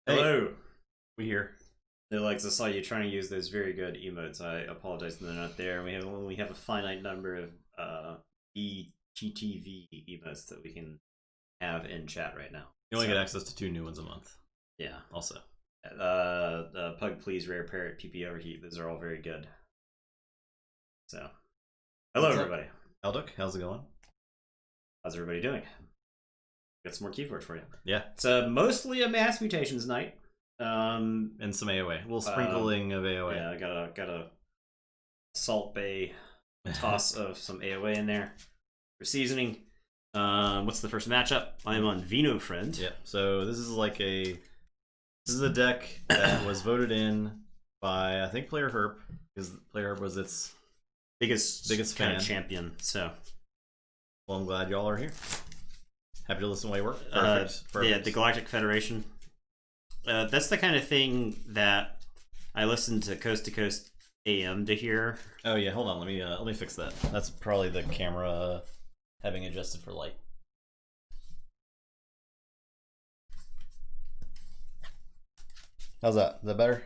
Hello. We here. Alex, I saw you trying to use those very good emotes. I apologize that they're not there. We have a finite number of EGTV emotes that we can have in chat right now. You only get access to 2 new ones a month. Yeah. Also. Pug Please, Rare Parrot, PP Overheat. Those are all very good. So, hello everybody. Elduk, how's it going? How's everybody doing? Got some more Keyforge for you. Yeah. It's mostly a mass mutations night. And some AoA. A little sprinkling of AoA. Yeah, I got a Salt Bay toss of some AoA in there for seasoning. What's the first matchup? I'm on Vino Friend. Yep. So this is a deck that was voted in by I think Player Herb, because Player Herb was its biggest kind fan. of champion. So, well, I'm glad y'all are here. Happy to listen while you work. Perfect. Perfect. Yeah, the Galactic Federation. That's the kind of thing that I listen to Coast AM to hear. Oh yeah, hold on. Let me fix that. That's probably the camera having adjusted for light. How's that? Is that better?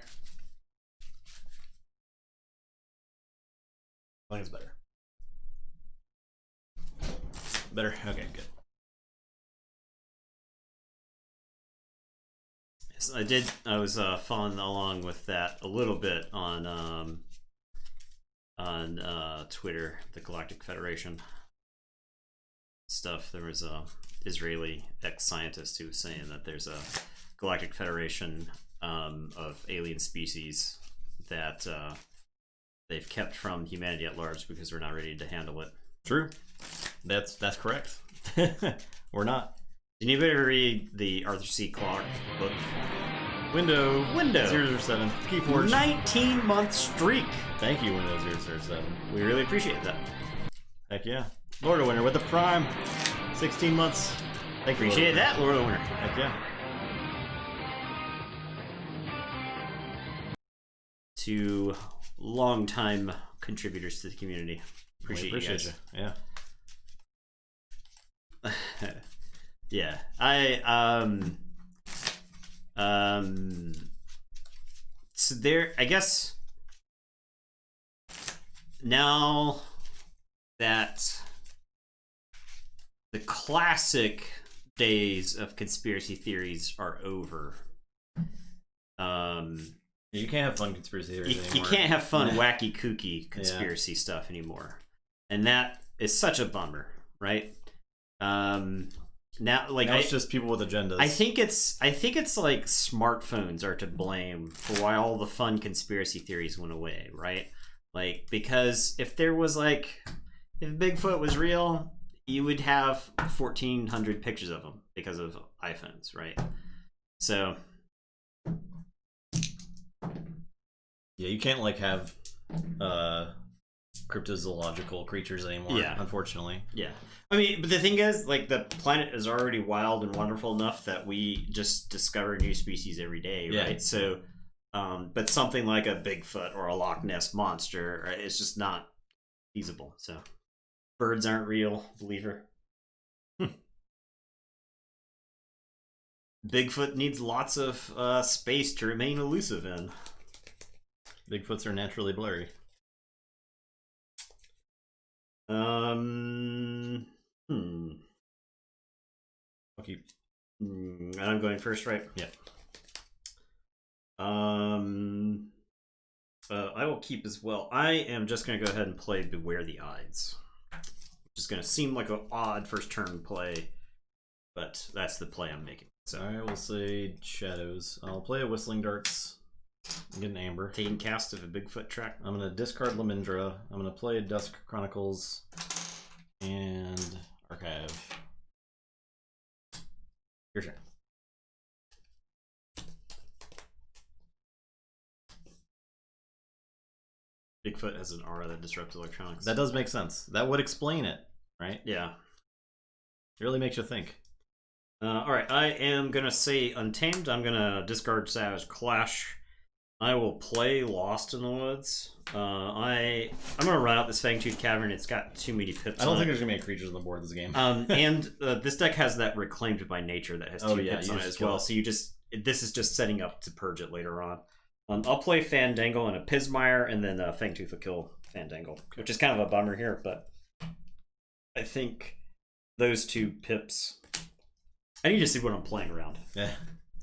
I think it's better. Better? Okay, good. Yes, I did. I was following along with that a little bit on Twitter, the Galactic Federation stuff. There was a Israeli ex-scientist who was saying that there's a Galactic Federation of alien species that they've kept from humanity at large because we're not ready to handle it. True. That's correct. We're not. Did anybody ever read the Arthur C. Clarke book? Window 007. Keyforge. 19-month streak. Thank you, Window 007. We really appreciate that. Heck yeah. Lord of Winter with the Prime. 16 months. Thank you. Appreciate that, Lord of Winter. Heck yeah. To long-time contributors to the community. Appreciate you guys. Yeah. Yeah. So there, I guess now that the classic days of conspiracy theories are over, you can't have fun conspiracy theories anymore. You can't have fun, wacky, kooky conspiracy stuff anymore, and that is such a bummer, right? Now, like, it's just people with agendas. I think it's like smartphones are to blame for why all the fun conspiracy theories went away, right? Like, because if Bigfoot was real, you would have 1,400 pictures of him because of iPhones, right? So. Yeah, you can't have cryptozoological creatures anymore. Yeah, unfortunately. Yeah, I mean, but the thing is, like, the planet is already wild and wonderful enough that we just discover new species every day, right? Yeah. So, but something like a Bigfoot or a Loch Ness monster, right, it's just not feasible. So, birds aren't real, believer. Bigfoot needs lots of space to remain elusive in. Bigfoots are naturally blurry. Okay. And I'm going first, right? Yeah. I will keep as well. I am just going to go ahead and play Beware the Ides. Which is going to seem like an odd first turn play, but that's the play I'm making. So I will say Shadows. I'll play a Whistling Darts. Get an Amber. Taking cast of a Bigfoot track. I'm going to discard Lamindra. I'm going to play Dusk Chronicles and Archive. Your turn. Bigfoot has an aura that disrupts electronics. That does make sense. That would explain it, right? Yeah. It really makes you think. Alright, I am going to say Untamed. I'm going to discard Savage Clash. I will play Lost in the Woods. I'm going to run out this Fangtooth Cavern. It's got too many pips. I don't think there's going to be any creatures on the board this game. And this deck has that Reclaimed by Nature that has 2 pips on it as well. So you just this is just setting up to purge it later on. I'll play Fandangle and a Pismire, and then Fangtooth will kill Fandangle, which is kind of a bummer here, but I think those 2 pips. I need to see what I'm playing around. Yeah.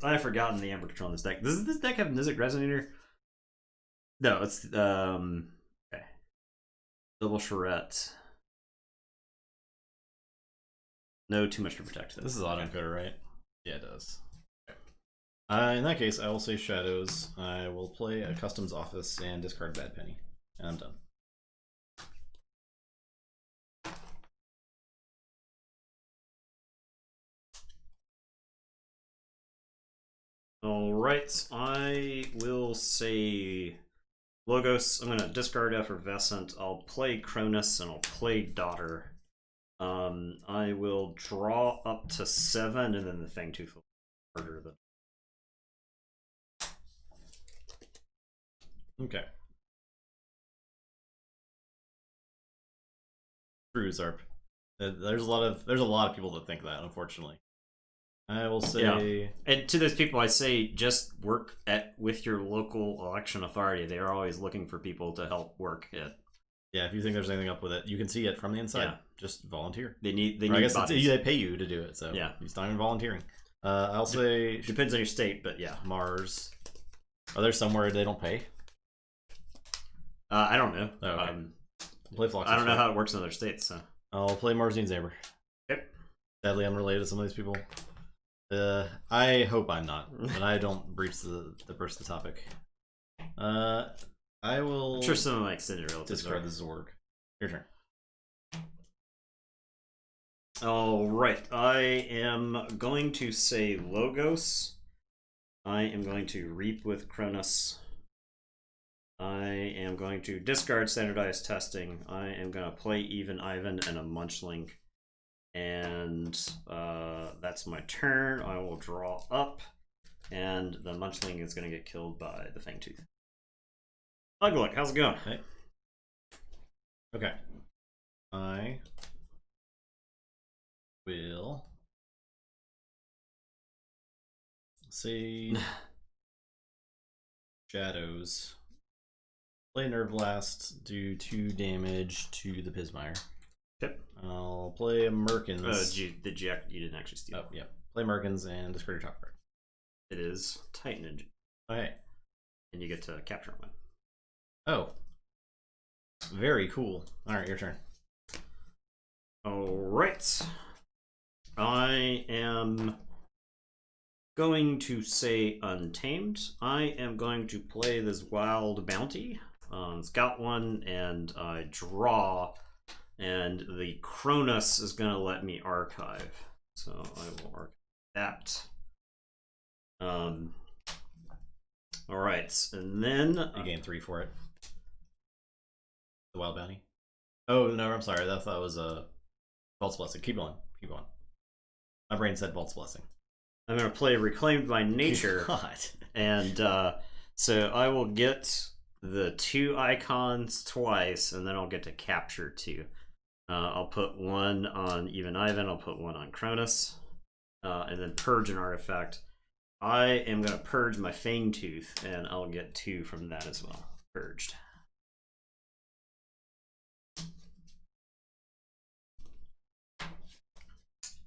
I've forgotten the Amber Control in this deck. Does this deck have Nizik Resonator? No, it's okay. Double Charette. No, too much to protect. This is auto encoder, right? Yeah, it does. In that case, I will say Shadows. I will play a Customs Office and discard Bad Penny. And I'm done. Alright, I will say Logos. I'm going to discard Effervescent. I'll play Cronus and I'll play Daughter. I will draw up to 7 and then the Fangtooth will murder the. Okay. True, Zarp. There's a lot of people that think that, unfortunately. I will say, yeah. And to those people, I say just work with your local election authority. They are always looking for people to help work it. Yeah, if you think there's anything up with it, you can see it from the inside. Yeah. Just volunteer. They need. I guess they pay you to do it, so yeah, it's not even volunteering. I'll say depends on your state, but yeah, Mars. Are there somewhere they don't pay? I don't know. Oh, okay. Play Flox. I don't know how it works in other states. So I'll play Marzine's Neighbor. Yep. Sadly, I'm related to some of these people. I hope I'm not, and I don't breach the burst of the topic. I will. I'm sure some of my extended relatives discard the Zorg. Your turn. All right, I am going to say Logos. I am going to Reap with Cronus. I am going to discard Standardized Testing. I am going to play Even Ivan and a Munchling. And that's my turn. I will draw up, and the Munchling is going to get killed by the Fangtooth. Ugluck, how's it going? Okay. I will say Shadows. Play Nerve Blast, do 2 damage to the Pismire. Yep. I'll play a Merkins. You didn't actually steal. Oh, yeah. Play Merkins and discard your top card. It is Titanage. Okay. And you get to capture one. Oh. Very cool. Alright, your turn. Alright. I am going to say Untamed. I am going to play this Wild Bounty. It's got 1, and I draw, and the Cronus is going to let me archive. So I will archive that. Alright, and then you gain 3 for it. The Wild Bounty. Oh, no, I'm sorry. I thought it was a Vault's Blessing. Keep going. Keep going. My brain said Vault's Blessing. I'm going to play Reclaimed by Nature. God. And so I will get the 2 icons twice, and then I'll get to capture 2. I'll put 1 on Even Ivan, I'll put 1 on Cronus, and then purge an artifact. I am going to purge my Fangtooth, and I'll get 2 from that as well. Purged.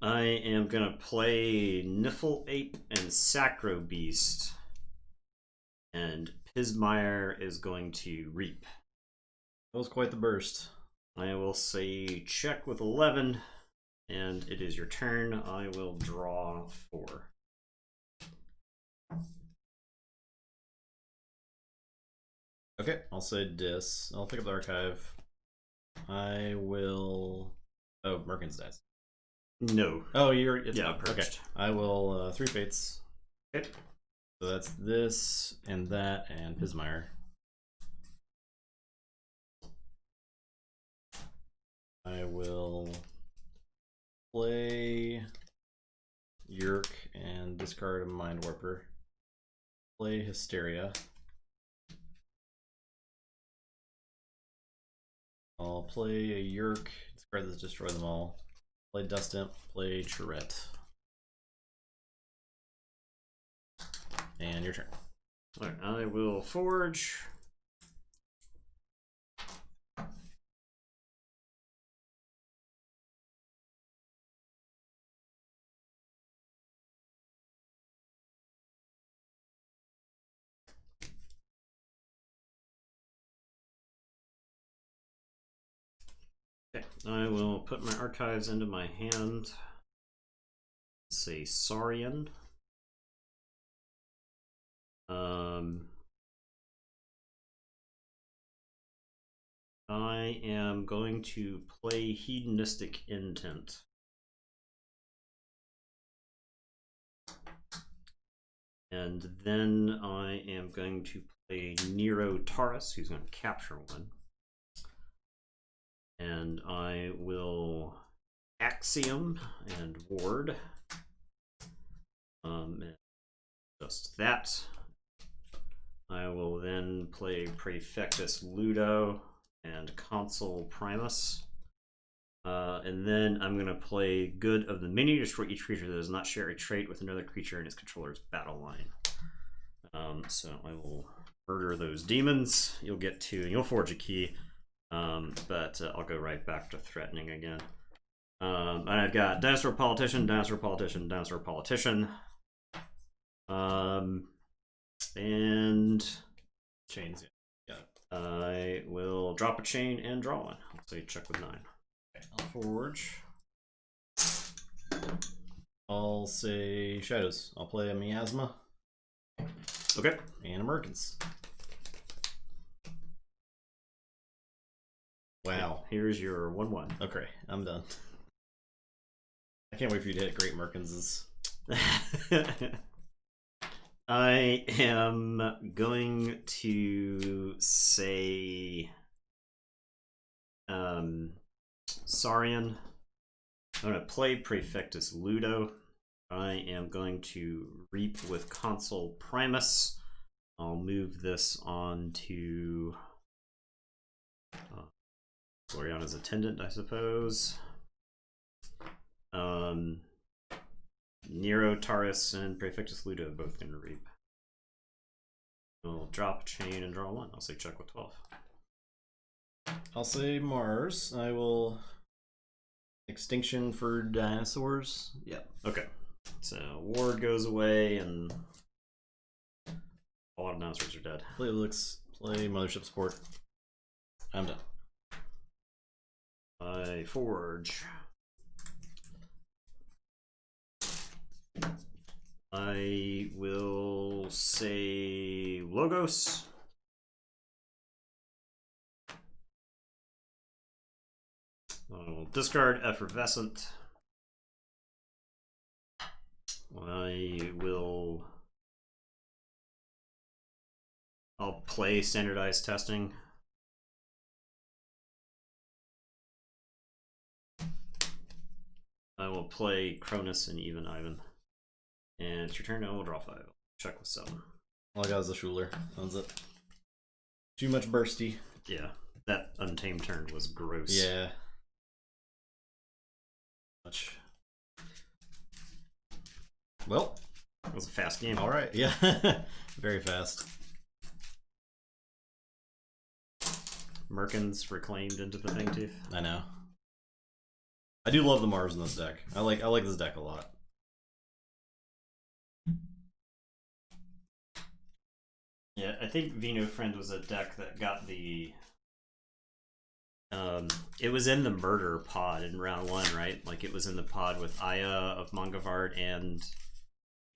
I am going to play Niffle Ape and Sacro Beast. And Pismire is going to Reap. That was quite the burst. I will say check with 11. And it is your turn. I will draw 4. Okay, I'll say Dis. I'll pick up the archive. I will. Oh, Merkins dies. No. Oh, it's yeah, purged. Okay. I will 3 fates. Okay. So that's this and that and Pismire. I will play Yerk and discard a Mind Warper. Play Hysteria. I'll play a Yerk, discard this, destroy them all. Play Dust Imp, play Charette. And your turn. Alright, I will forge. Okay, I will put my archives into my hand. Say Saurian. I am going to play Hedonistic Intent. And then I am going to play Nero Taurus, who's going to capture one. And I will Axiom and Ward. And just that. I will then play Praefectus Ludo and Consul Primus. And then I'm going to play Good of the Many, destroy each creature that does not share a trait with another creature in its controller's battle line. So I will murder those demons. You'll get 2, and you'll forge a key. But I'll go right back to threatening again. And I've got Dinosaur Politician, Dinosaur Politician, Dinosaur Politician. And Chains. Yeah. I will drop a chain and draw one. I'll say check with 9. Okay, I'll forge. I'll say Shadows. I'll play a Miasma. Okay. And Americans. Wow. Here's your 1/1. Okay, I'm done. I can't wait for you to hit Great Merkins'. I am going to say Saurian. I'm going to play Praefectus Ludo. I am going to reap with Consul Primus. I'll move this on to Gloriana's Attendant, I suppose. Nero, Taurus, and Praefectus Ludo both going to reap. I'll drop a chain and draw 1. I'll say check with 12. I'll say Mars. I will Extinction for Dinosaurs. Yep. Okay. So Ward goes away, and a lot of dinosaurs are dead. Play Lix. Play Mothership Support. I'm done. I forge. I will say Logos. I will discard Effervescent. I'll play Standardized Testing. I will play Cronus and Even Ivan. And it's your turn, I will draw 5. Check with 7. All I got is the Schuler. That's it. Too much bursty. Yeah, that Untamed turn was gross. Yeah. Much. Well, it was a fast game. All right, yeah. Very fast. Merkins reclaimed into the Fangtooth. I know. I do love the Mars in this deck. I like this deck a lot. Yeah, I think Vino Friend was a deck that got the it was in the murder pod in round 1, right? Like it was in the pod with Aya of Mongavard and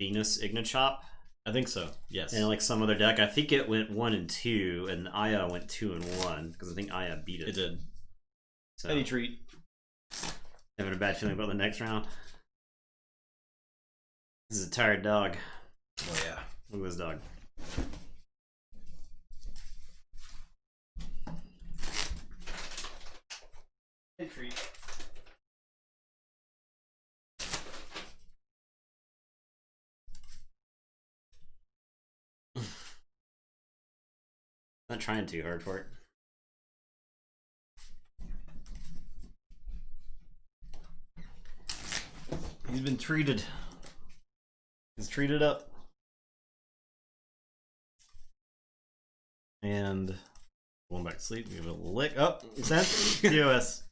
Venus Ignachop. I think so. Yes. And like some other deck, I think it went 1 and 2, and Aya went 2 and 1 because I think Aya beat it. It did. So, Any treat. Having a bad feeling about the next round. This is a tired dog. Oh yeah. Look at this dog. Any treat. Not trying too hard for it. He's been treated. He's treated up. And going back to sleep. Give it a lick. Up. Oh, sense. TOS.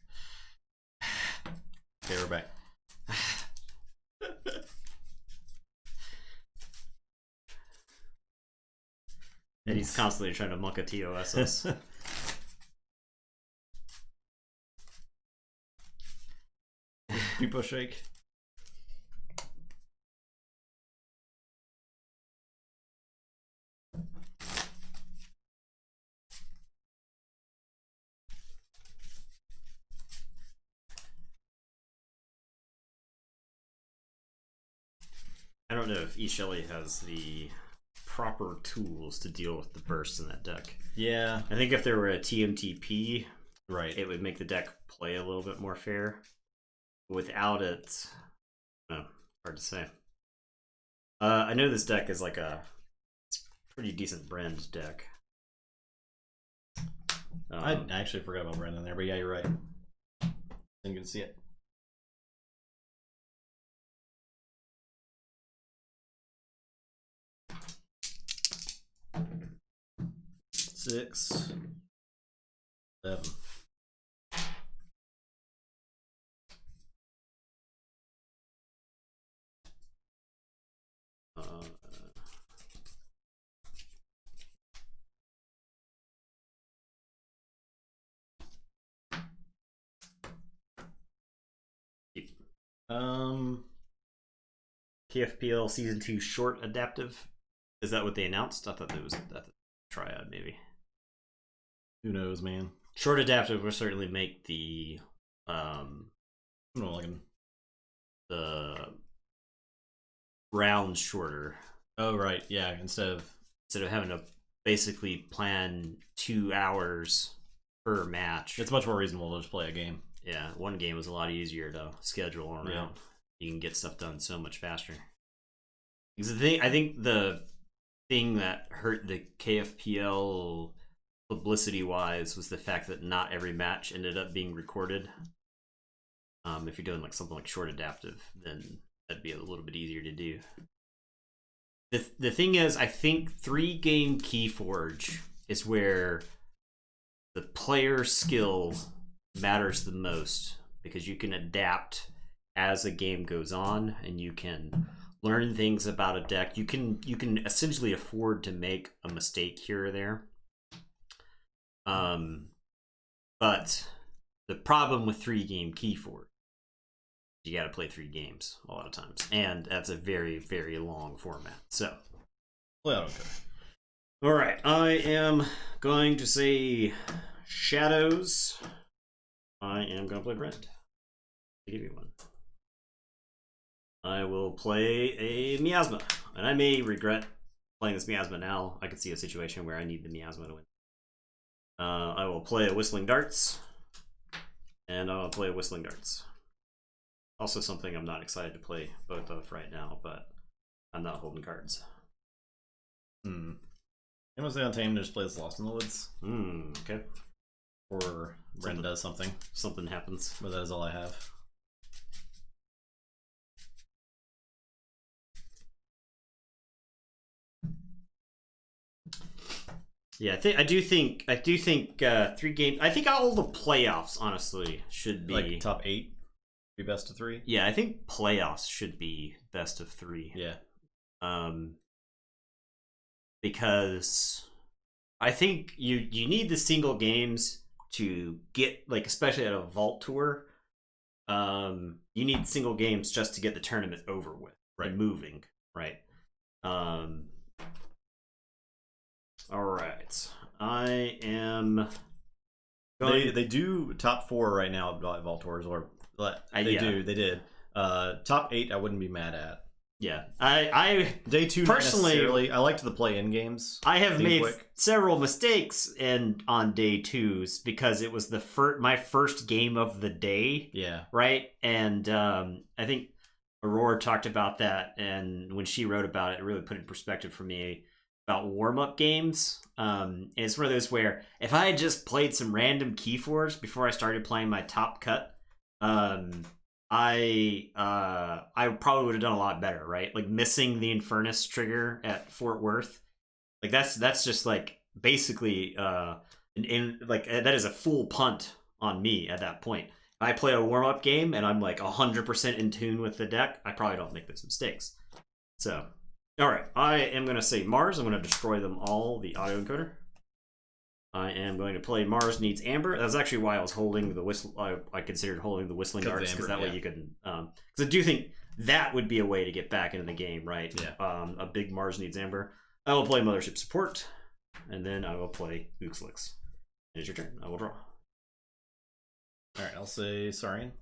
Okay, we're back. And he's constantly trying to muck a TOS us. People shake. I don't know if E. Shelley has the proper tools to deal with the bursts in that deck. Yeah. I think if there were a TMTP, right, it would make the deck play a little bit more fair. Without it, oh, hard to say. I know this deck is like it's a pretty decent Brand deck. I actually forgot about Brand in there, but yeah, you're right. Didn't get to see it. Six, 7. KFPL Season 2 short adaptive. Is that what they announced? I thought that was a triad, maybe. Who knows, man? Short adaptive will certainly make the the rounds shorter. Oh right, yeah. Instead of having to basically plan 2 hours per match, it's much more reasonable to just play a game. Yeah, one game is a lot easier to schedule around. Yeah. You can get stuff done so much faster. Because I think the thing that hurt the KFPL publicity-wise was the fact that not every match ended up being recorded. If you're doing like something like short adaptive, then that'd be a little bit easier to do. The thing is, I think 3-game Keyforge is where the player skill matters the most, because you can adapt as the game goes on, and you can learn things about a deck. You can essentially afford to make a mistake here or there. But the problem with 3-game Keyforge, you got to play 3 games a lot of times, and that's a very, very long format. So, well, I don't care. All right, I am going to say Shadows. I am going to play Brand. I'll give you one. I will play a Miasma, and I may regret playing this Miasma now. I could see a situation where I need the Miasma to win. I will play a Whistling Darts, and I'll play a Whistling Darts. Also something I'm not excited to play both of right now, but I'm not holding cards. I'm gonna say Untamed just plays Lost in the Woods. Okay. Or Ren does something. Something happens. But that is all I have. Yeah, I do think 3 games. I think all the playoffs honestly should be like top 8, be best of 3. Yeah, I think playoffs should be best of 3. Yeah. Because I think you need the single games to get, like, especially at a vault tour. You need single games just to get the tournament over with, right? And moving, right? All right, I am going. They do top 4 right now at vault tours, or they did. Top 8, I wouldn't be mad at. Yeah, I day 2 personally, I liked the play-in games. I have made several mistakes on day 2s because it was my first game of the day. Yeah, right. And I think Aurora talked about that, and when she wrote about it, it really put it in perspective for me about warm-up games. And it's one of those where if I had just played some random Keyforge before I started playing my top cut, I probably would have done a lot better, right? Like missing the Infernus trigger at Fort Worth, like that's just like basically like that is a full punt on me at that point. I play a warm up game and I'm like 100% in tune with the deck. I probably don't make those mistakes. So, all right, I am going to say Mars. I'm going to destroy them all. The auto encoder. I am going to play Mars Needs Amber. That's actually why I was holding the whistle. I considered holding the Whistling Darts because that way you can. Because I do think that would be a way to get back into the game, right? Yeah. A big Mars Needs Amber. I will play Mothership Support, and then I will play Uxlix. It is your turn. I will draw. All right, I'll say Saurian.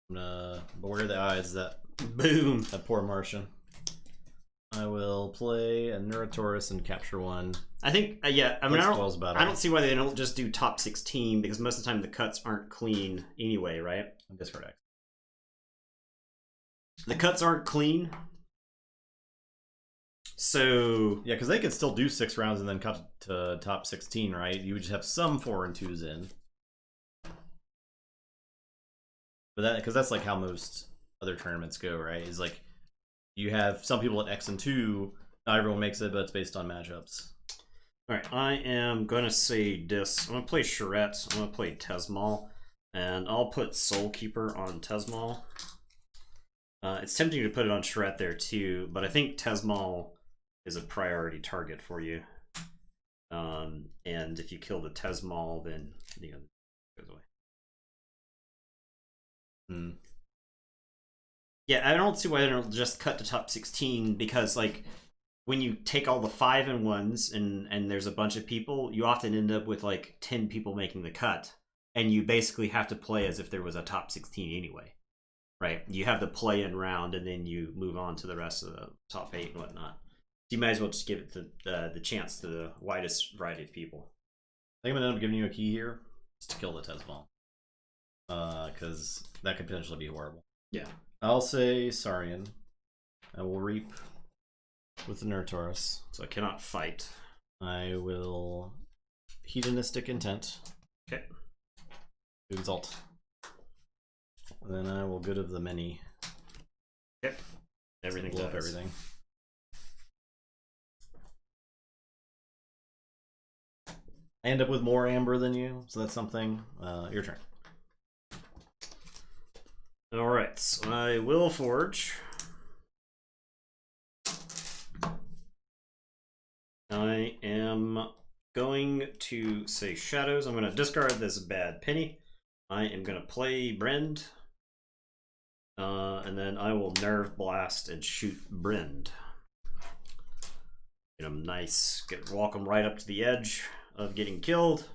I'm gonna beware the eyes that boom that poor Martian. I will play a Neurotaurus and capture one. I think yeah. I mean, I don't see why they don't just do top 16 because most of the time the cuts aren't clean anyway, right? Discard X. The cuts aren't clean, so yeah, because they could still do 6 rounds and then cut to top 16, right? You would just have some 4 and 2s in. But that because that's like how most other tournaments go, right? Is like you have some people at X and 2, not everyone makes it, but it's based on matchups. All right, I am gonna say this. I'm gonna play Charette. I'm gonna play Tesmal, and I'll put Soulkeeper on Tesmal. It's tempting to put it on Charette there too, but I think Tesmal is a priority target for you. And if you kill the Tesmal, then it goes away. Yeah, I don't see why they don't just cut to top 16 because, like, when you take all the 5-and-1s and there's a bunch of people, you often end up with like 10 people making the cut, and you basically have to play as if there was a top 16 anyway, right? You have the play-in round, and then you move on to the rest of the top 8 and whatnot. So you might as well just give it the chance to the widest variety of people. I think I'm gonna end up giving you a key here just to kill the Tesmal. Because that could potentially be horrible. Yeah. I'll say Saurian. I will reap with the Neurotaurus. So I cannot fight. I will Hedonistic Intent. Okay. Exalt. And then I will Good of the Many. Yep. Everything does. Everything. I end up with more amber than you, so that's something. Your turn. Alright, so I will forge. I am going to say Shadows. I'm going to discard this bad penny. I am going to play Brend. And then I will Nerve Blast and shoot Brend. Get him nice. Walk him right up to the edge of getting killed.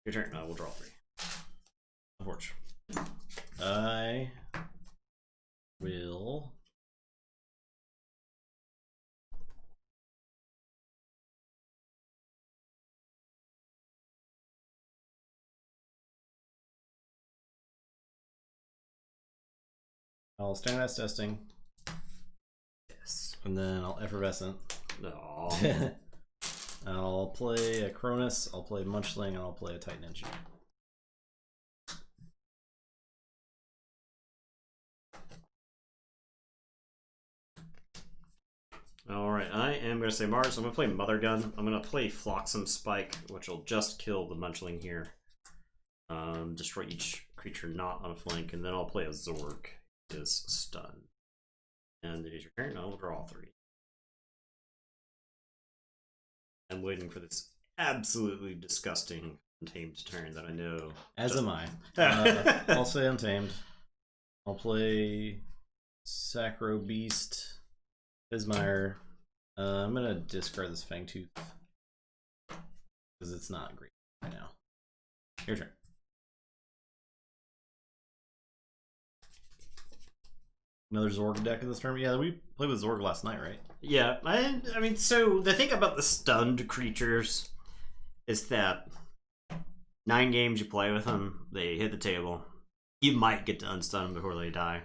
Your turn. I will draw 3. Forge. I will I'll standardize testing. Yes. And then I'll effervescent. No. I'll play a Cronus, I'll play Munchling, and I'll play a Titan Engineer. Alright, I am going to say Mars. I'm going to play Mother Gun. I'm going to play Flotsam Spike, which will just kill the Munchling here. Destroy each creature not on a flank, and then I'll play a Zorg. It is stun. And it is your turn. I will draw 3. I'm waiting for this absolutely disgusting Untamed turn that I know. As am I. I'll say Untamed. I'll play Sacro Beast. Bismire. I'm gonna discard this Fangtooth because it's not great right now. Your turn. Another Zorg deck in this tournament. Yeah, we played with Zorg last night, right? Yeah, I mean, so the thing about the stunned creatures is that 9 games you play with them, they hit the table. You might get to unstun them before they die,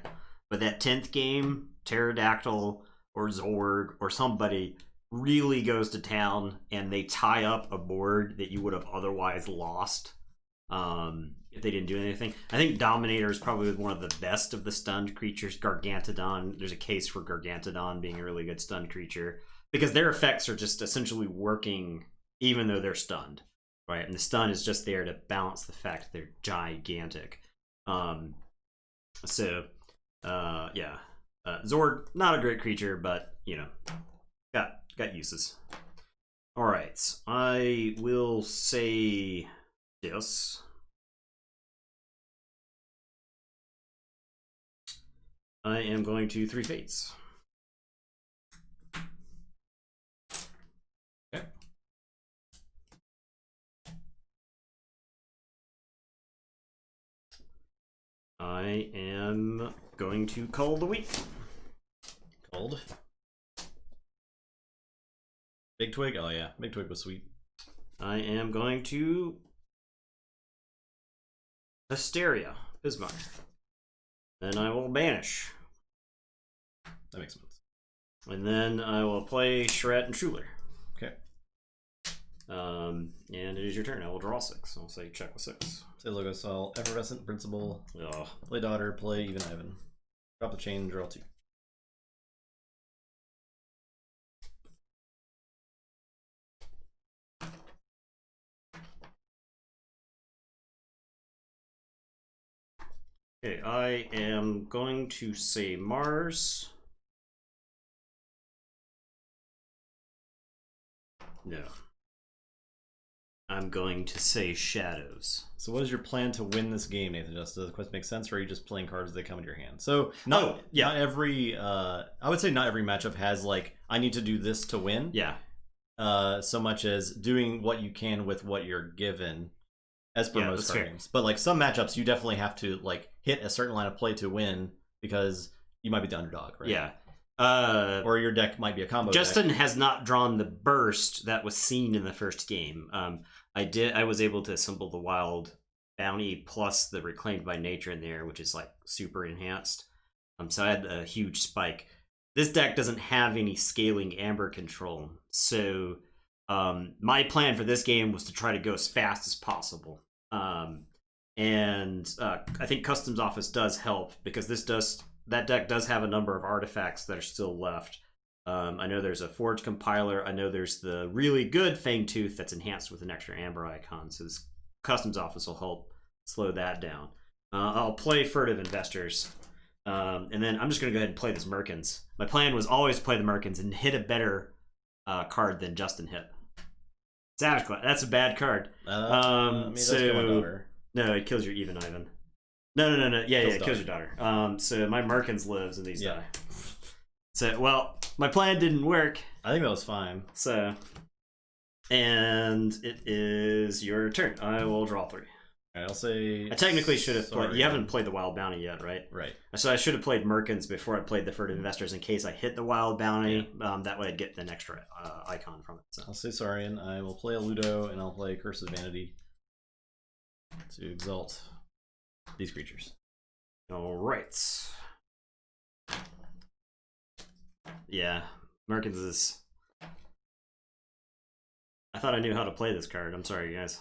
but that 10th game, Pterodactyl or Zorg or somebody really goes to town and they tie up a board that you would have otherwise lost if they didn't do anything. I think Dominator is probably one of the best of the stunned creatures. Gargantodon, there's a case for Gargantodon being a really good stunned creature because their effects are just essentially working even though they're stunned, right? And the stun is just there to balance the fact that they're gigantic. So, yeah, Zord, not a great creature, but you know, got uses. All right, I will say this. I am going to 3 Fates. Okay. I am going to Cull the Wheat. Cold. Big Twig? Oh yeah, Big Twig was sweet. I am going to Hysteria, Bismarck. Then I will banish. That makes sense. And then I will play Charette and Schuler. Okay. And it is your turn. I will draw 6. I'll say check with 6. Say Logo Sol, Effervescent, Principal, Ugh. play Daughter, play Even Ivan. Drop the chain, draw 2. Okay, I am going to say Mars. No. I'm going to say Shadows. So what is your plan to win this game, Nathan? Does the question make sense, or are you just playing cards that come into your hand? So not every I would say not every matchup has like I need to do this to win. Yeah. So much as doing what you can with what you're given, as per most card fair. games. But like some matchups, you definitely have to like hit a certain line of play to win because you might be the underdog, right? Yeah. Or your deck might be a combo. Justin deck. has not drawn the burst that was seen in the first game. I was able to assemble the Wild Bounty plus the Reclaimed by Nature in there, which is like super enhanced. So I had a huge spike. This deck doesn't have any scaling Amber control, so my plan for this game was to try to go as fast as possible. And I think Customs Office does help because that deck does have a number of artifacts that are still left. I know there's a Forge Compiler. I know there's the really good Fangtooth that's enhanced with an extra Amber icon. So this Customs Office will help slow that down. I'll play Furtive Investors. And then I'm just going to go ahead and play this Merkins. My plan was always play the Merkins and hit a better card than Justin hit. Savage Class. That's a bad card. No, it kills your Even Ivan. No. Yeah, it kills your daughter. So my Merkins lives and these die. So, well, my plan didn't work. I think that was fine. So, and it is your turn. I will draw 3. All right, I'll say... I technically should have played... You haven't played the Wild Bounty yet, right? Right. So I should have played Merkins before I played the Furtive Investors in case I hit the Wild Bounty. Yeah. That way I'd get an extra icon from it. So. I'll say Saurian. I will play a Ludo, and I'll play Curse of Vanity to exalt these creatures. All right. Yeah, Merkins is... I thought I knew how to play this card. I'm sorry, guys.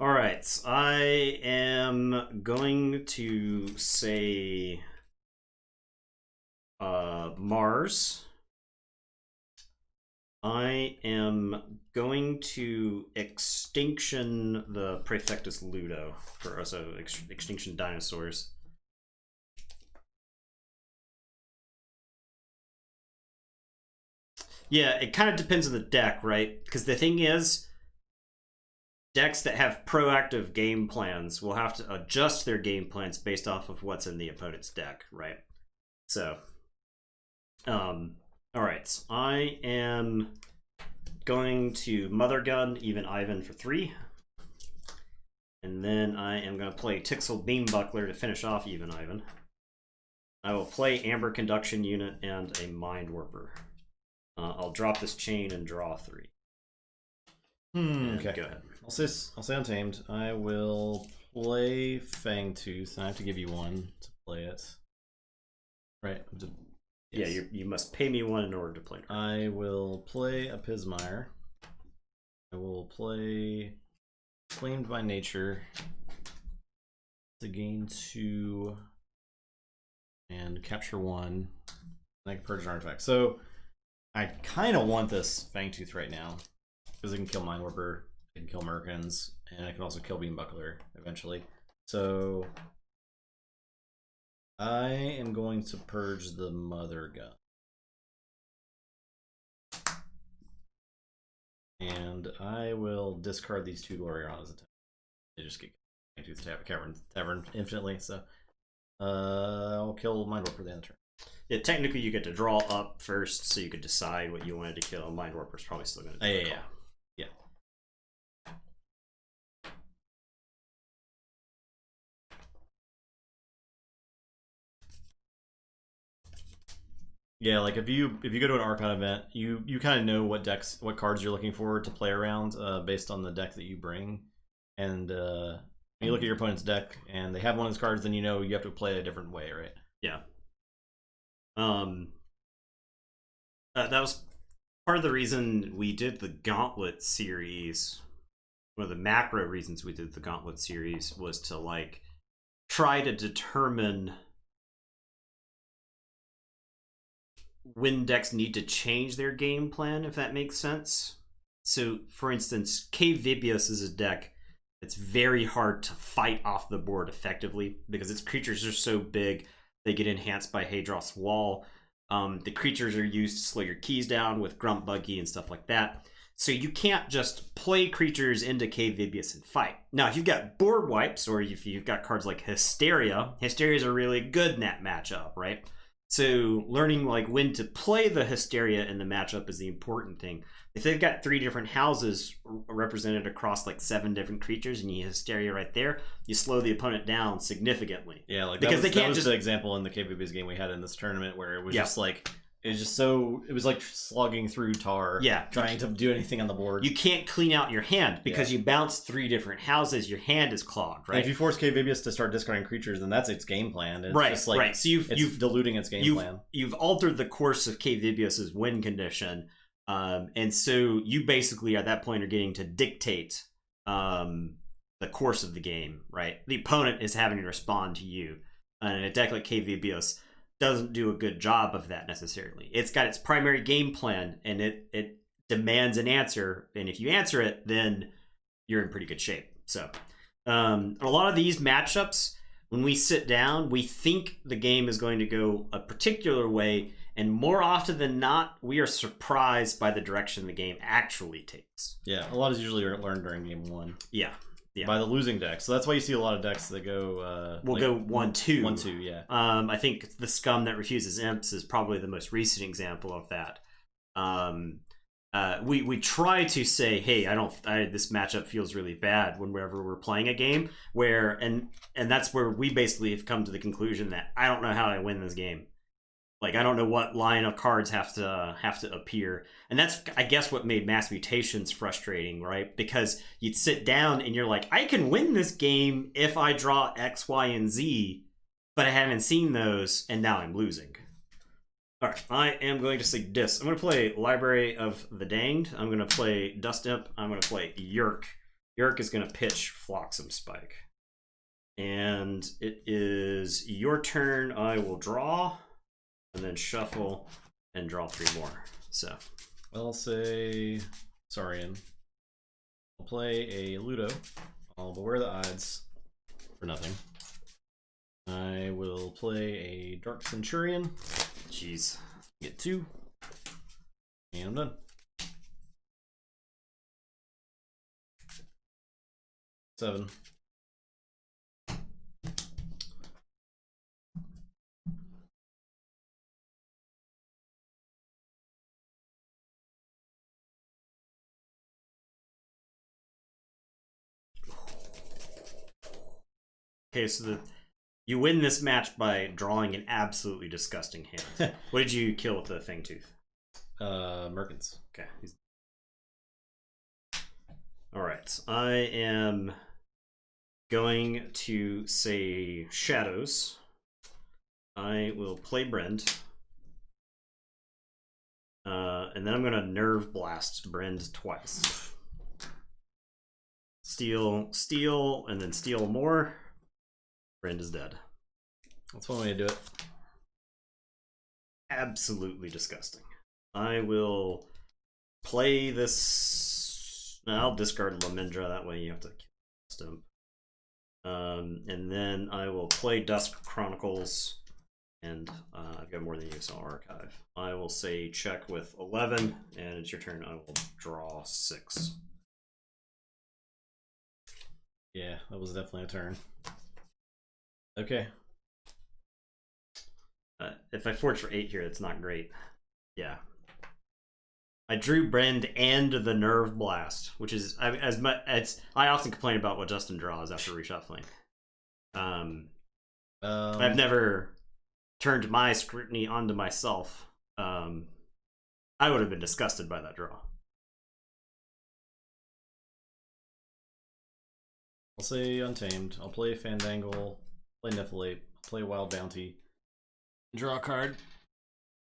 All right, I am going to say Mars. I am going to Extinction the Praefectus Ludo for also Extinction Dinosaurs. Yeah, it kind of depends on the deck, right? Because the thing is, decks that have proactive game plans will have to adjust their game plans based off of what's in the opponent's deck, right? So, all right. I am going to Mother Gun, Even Ivan for 3. And then I am going to play Tixel Beambuckler to finish off Even Ivan. I will play Amber Conduction Unit and a Mind Warper. I'll drop this chain and draw 3. Okay. Go ahead. I'll say Untamed. I will play Fangtooth, and I have to give you 1 to play it. Right. Yes. Yeah, you must pay me 1 in order to play it. I will play a Pismire. I will play Claimed by Nature to gain 2 and capture 1. And I can purge an artifact. So I kind of want this Fangtooth right now because it can kill Mindwarper, it can kill Merkins, and it can also kill Beambuckler eventually. So I am going to purge the Mother Gun. And I will discard these 2 Glory Rounds. They just get Fangtooth Tavern infinitely, so I'll kill Mindwarper at the end of the turn. Yeah, technically you get to draw up first, so you could decide what you wanted to kill. Mindwarper's probably still going to do Yeah. Yeah, like if you go to an Archon event, you kind of know what cards you're looking for to play around based on the deck that you bring, and when you look at your opponent's deck and they have one of those cards, then you know you have to play a different way, right? Yeah. That was part of the reason we did the Gauntlet series. One of the macro reasons we did the Gauntlet series was to like try to determine when decks need to change their game plan, if that makes sense. So, for instance, Cave Vibius is a deck that's very hard to fight off the board effectively because its creatures are so big, they get enhanced by Hadroth's Wall. The creatures are used to slow your keys down with Grump Buggy and stuff like that. So you can't just play creatures into Cave Vibius and fight. Now, if you've got board wipes or if you've got cards like Hysterias are really good in that matchup, right? So learning like when to play the Hysteria in the matchup is the important thing. If they've got 3 different houses represented across like 7 different creatures and you Hysteria right there, you slow the opponent down significantly. Yeah, like because they can't that was just the example in the KBB's game we had in this tournament where it was Yeah. just like it was like slogging through tar. Yeah. trying to do anything on the board. You can't clean out your hand because you bounce 3 different houses. Your hand is clogged, right? And if you force KBBS to start discarding creatures, then that's its game plan. It's right, just like, right. So you've diluting its game plan. You've altered the course of Cave Vibius's win condition, and so you basically at that point are getting to dictate the course of the game, right? The opponent is having to respond to you, and a deck like Cave Vibius doesn't do a good job of that necessarily. It's got its primary game plan, and it demands an answer, and if you answer it, then you're in pretty good shape. So a lot of these matchups, when we sit down, we think the game is going to go a particular way, and more often than not, we are surprised by the direction the game actually takes. Yeah, a lot is usually learned during game 1. Yeah. By the losing deck. So that's why you see a lot of decks that go... go 1-2. 1-2, yeah. I think the Scum that refuses imps is probably the most recent example of that. We try to say, hey, this matchup feels really bad whenever we're playing a game where, and that's where we basically have come to the conclusion that I don't know how I win this game. Like, I don't know what line of cards have to appear. And that's, I guess, what made Mass Mutations frustrating, right? Because you'd sit down and you're like, I can win this game if I draw X, Y, and Z, but I haven't seen those, and now I'm losing. All right, I am going to say this. I'm going to play Library of the Danged. I'm going to play Dust Imp. I'm going to play Yerk. Yerk is going to pitch Flotsam Spike. And it is your turn. I will draw, and then shuffle, and draw 3 more. So, I'll say Saurian. I'll play a Ludo. I'll beware the odds for nothing. I will play a Dark Centurion. jeez. Get 2. And I'm done. Seven. Okay, so you win this match by drawing an absolutely disgusting hand. What did you kill with the Fangtooth? Merkins. Okay. Alright, I am going to say Shadows. I will play Brend. And then I'm going to Nerve Blast Brend twice. Steal, and then steal more. Brend is dead. That's one way to do it. Absolutely disgusting. I will play this. I'll discard Lamindra. That way you have to cast him. And then I will play Dusk Chronicles. And I've got more than you, so I'll archive. I will say check with 11, and it's your turn. I will draw 6. Yeah, that was definitely a turn. Okay. If I forge for 8 here, it's not great. Yeah. I drew Brand and the Nerve Blast, which is as much as I often complain about what Justin draws after reshuffling. I've never turned my scrutiny onto myself. I would have been disgusted by that draw. I'll say Untamed. I'll play Fandangle, play Nephalate, play Wild Bounty. Draw a card.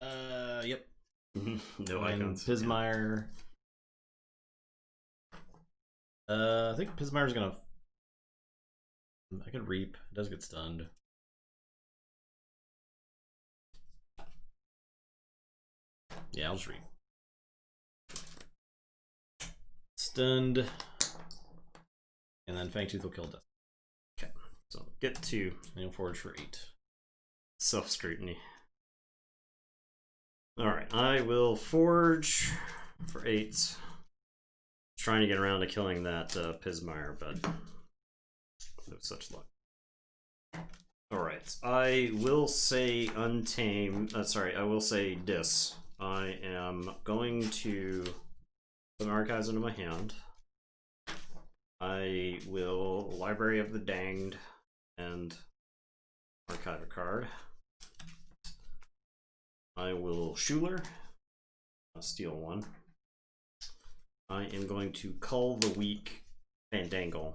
Yep. No icons. Pismire. I think Pismire's gonna. I could Reap. It does get stunned. Yeah, I'll just Reap. Stunned. And then Fangtooth will kill Death. Okay. So get to. And you'll forge for 8. Self-scrutiny. Alright, I will forge for 8. Trying to get around to killing that Pismire, but no such luck. Alright, I will say Untamed. I will say Dis. I am going to put an Archives into my hand. I will Library of the Danged and archive a card. I will Schuler. I'll steal 1. I am going to cull the weak Fandangle.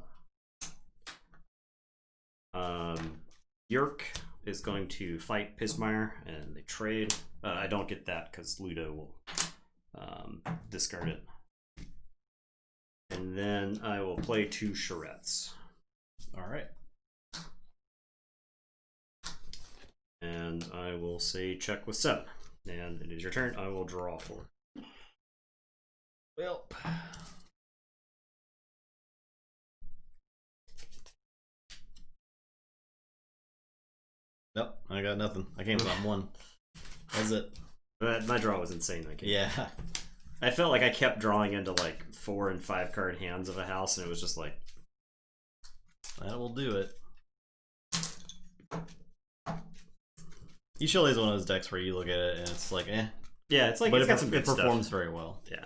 Yerk is going to fight Pismire, and they trade. I don't get that because Ludo will discard it. And then I will play 2 Charettes. Alright. And I will say check with 7. And it is your turn. I will draw 4. Well. Nope, I got nothing. I came from 1. That's it. But my draw was insane that game. Yeah. I felt like I kept drawing into like 4 and 5 card hands of a house, and it was just like, that will do it. Ishili is one of those decks where you look at it and it's like, eh. Yeah, it's like but it's got some good it performs stuff. very well. Yeah.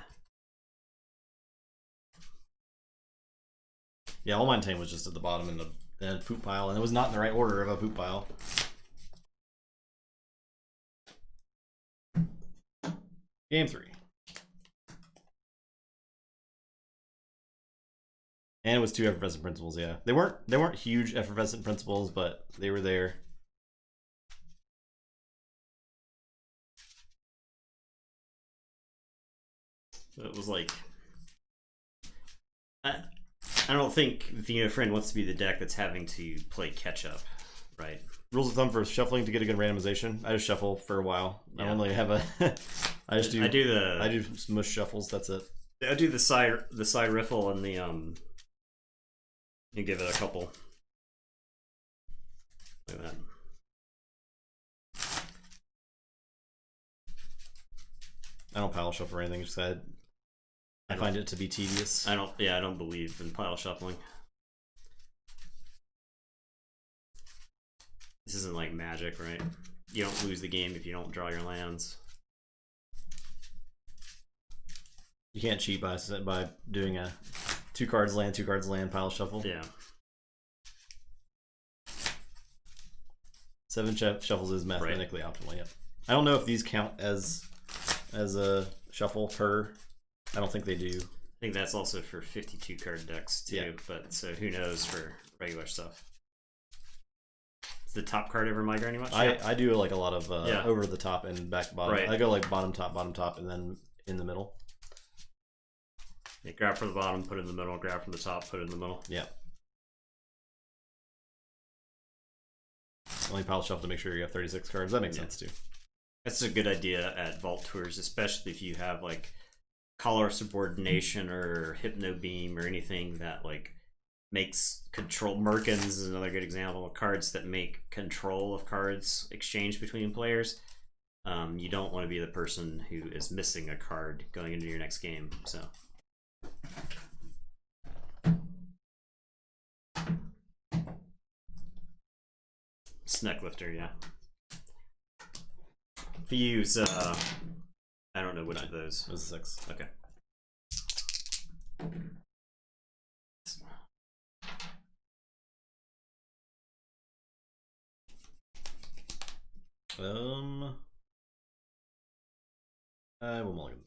Yeah, all mine was just at the bottom in the poop pile, and it was not in the right order of a poop pile. Game 3. And it was 2 effervescent principles, yeah. They weren't huge effervescent principles, but they were there. So it was like, I don't think Vino Friend wants to be the deck that's having to play catch up, right? Rules of thumb for shuffling to get a good randomization. I just shuffle for a while. Yeah. I only have a. I do mush shuffles. That's it. I do the side riffle and the You give it a couple. Like that. I don't pile shuffle or anything. Just I find it to be tedious. I don't believe in pile shuffling. This isn't like Magic, right? You don't lose the game if you don't draw your lands. You can't cheat by doing a 2 cards land pile shuffle. Yeah. 7 shuffles is mathematically optimal. Yep. I don't know if these count as a shuffle per. I don't think they do. I think that's also for 52 card decks too. Yeah. But so who knows for regular stuff. Is the top card ever migrating much? I do like a lot of over the top and back to bottom. Right. I go like bottom top, and then in the middle. Yeah, grab from the bottom, put it in the middle. Grab from the top, put it in the middle. Yeah. Only pile shuffle to make sure you have 36 cards. That makes sense too. That's a good idea at Vault Tours, especially if you have like Collar Subordination or Hypno Beam or anything that like makes control. Merkins is another good example of cards that make control of cards exchange between players. You don't want to be the person who is missing a card going into your next game. So. Sneck Lifter, yeah. If you use, I don't know which of those. It was 6. Okay. I will mulligan.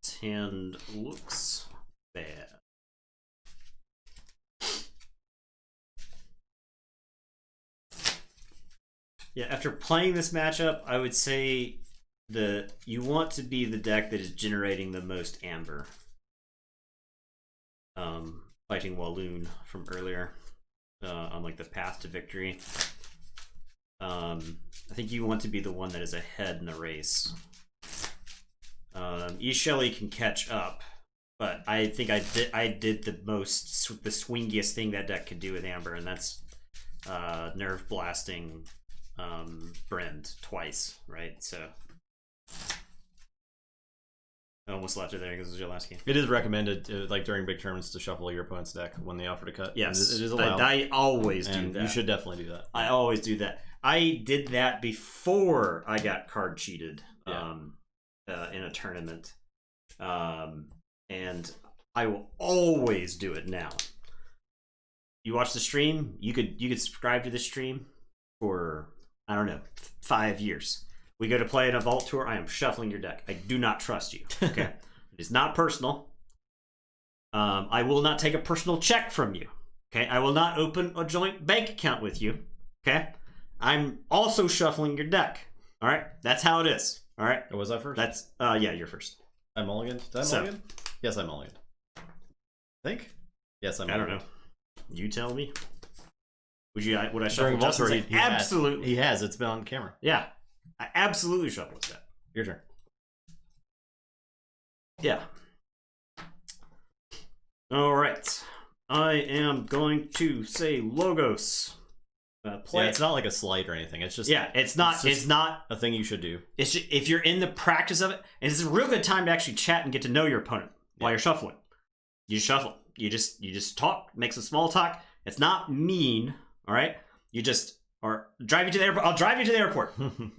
This hand looks bad. Yeah, after playing this matchup, I would say you want to be the deck that is generating the most amber. Fighting Walloon from earlier on like the path to victory. I think you want to be the one that is ahead in the race. E. Shelley can catch up, but I think I did the swingiest thing that deck could do with amber, and that's nerve blasting Brand twice, right? So I almost left it there because it was your last game. It is recommended, like during big tournaments, to shuffle your opponent's deck when they offer to cut. Yes, it is allowed. I always do that. You should definitely do that. I always do that. I did that before I got card cheated in a tournament, and I will always do it now. You watch the stream. You could subscribe to the stream for, I don't know, 5 years. We go to play in a Vault Tour. I am shuffling your deck. I do not trust you. Okay, it is not personal. I will not take a personal check from you. Okay, I will not open a joint bank account with you. Okay, I'm also shuffling your deck. All right, that's how it is. All right. Oh, was I first? That's yeah, you're first. I mulliganed. Did I mulligan? Yes, I mulliganed. Think? Yes, I mulliganed. I don't know. You tell me. Would I shuffle During Vault Tour? Absolutely. He has. It's been on camera. Yeah, I absolutely shuffle that. Your turn. Yeah. All right. I am going to say Logos. Play. Yeah, it's not like a slight or anything. It's just it's not a thing you should do. It's just, if you're in the practice of it, and it's a real good time to actually chat and get to know your opponent while you're shuffling. You shuffle. You just talk, make some small talk. It's not mean. All right. You just drive you to the airport. I'll drive you to the airport.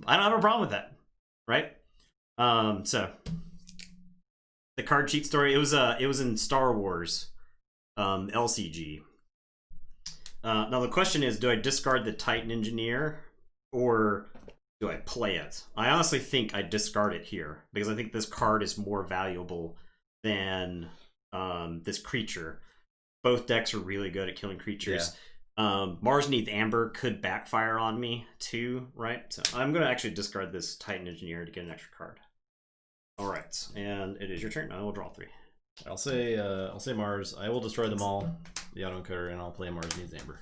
I don't have a problem with that. Right. So the card cheat story. It was in Star Wars, LCG. Now the question is, do I discard the Titan Engineer or do I play it? I honestly think I discard it here because I think this card is more valuable than this creature. Both decks are really good at killing creatures. Yeah. Mars Needs Amber could backfire on me too, right? So I'm going to actually discard this Titan Engineer to get an extra card. All right, and it is your turn. I will draw 3. I'll say Mars. I will destroy them all, the autoencoder, and I'll play Mars Needs Amber.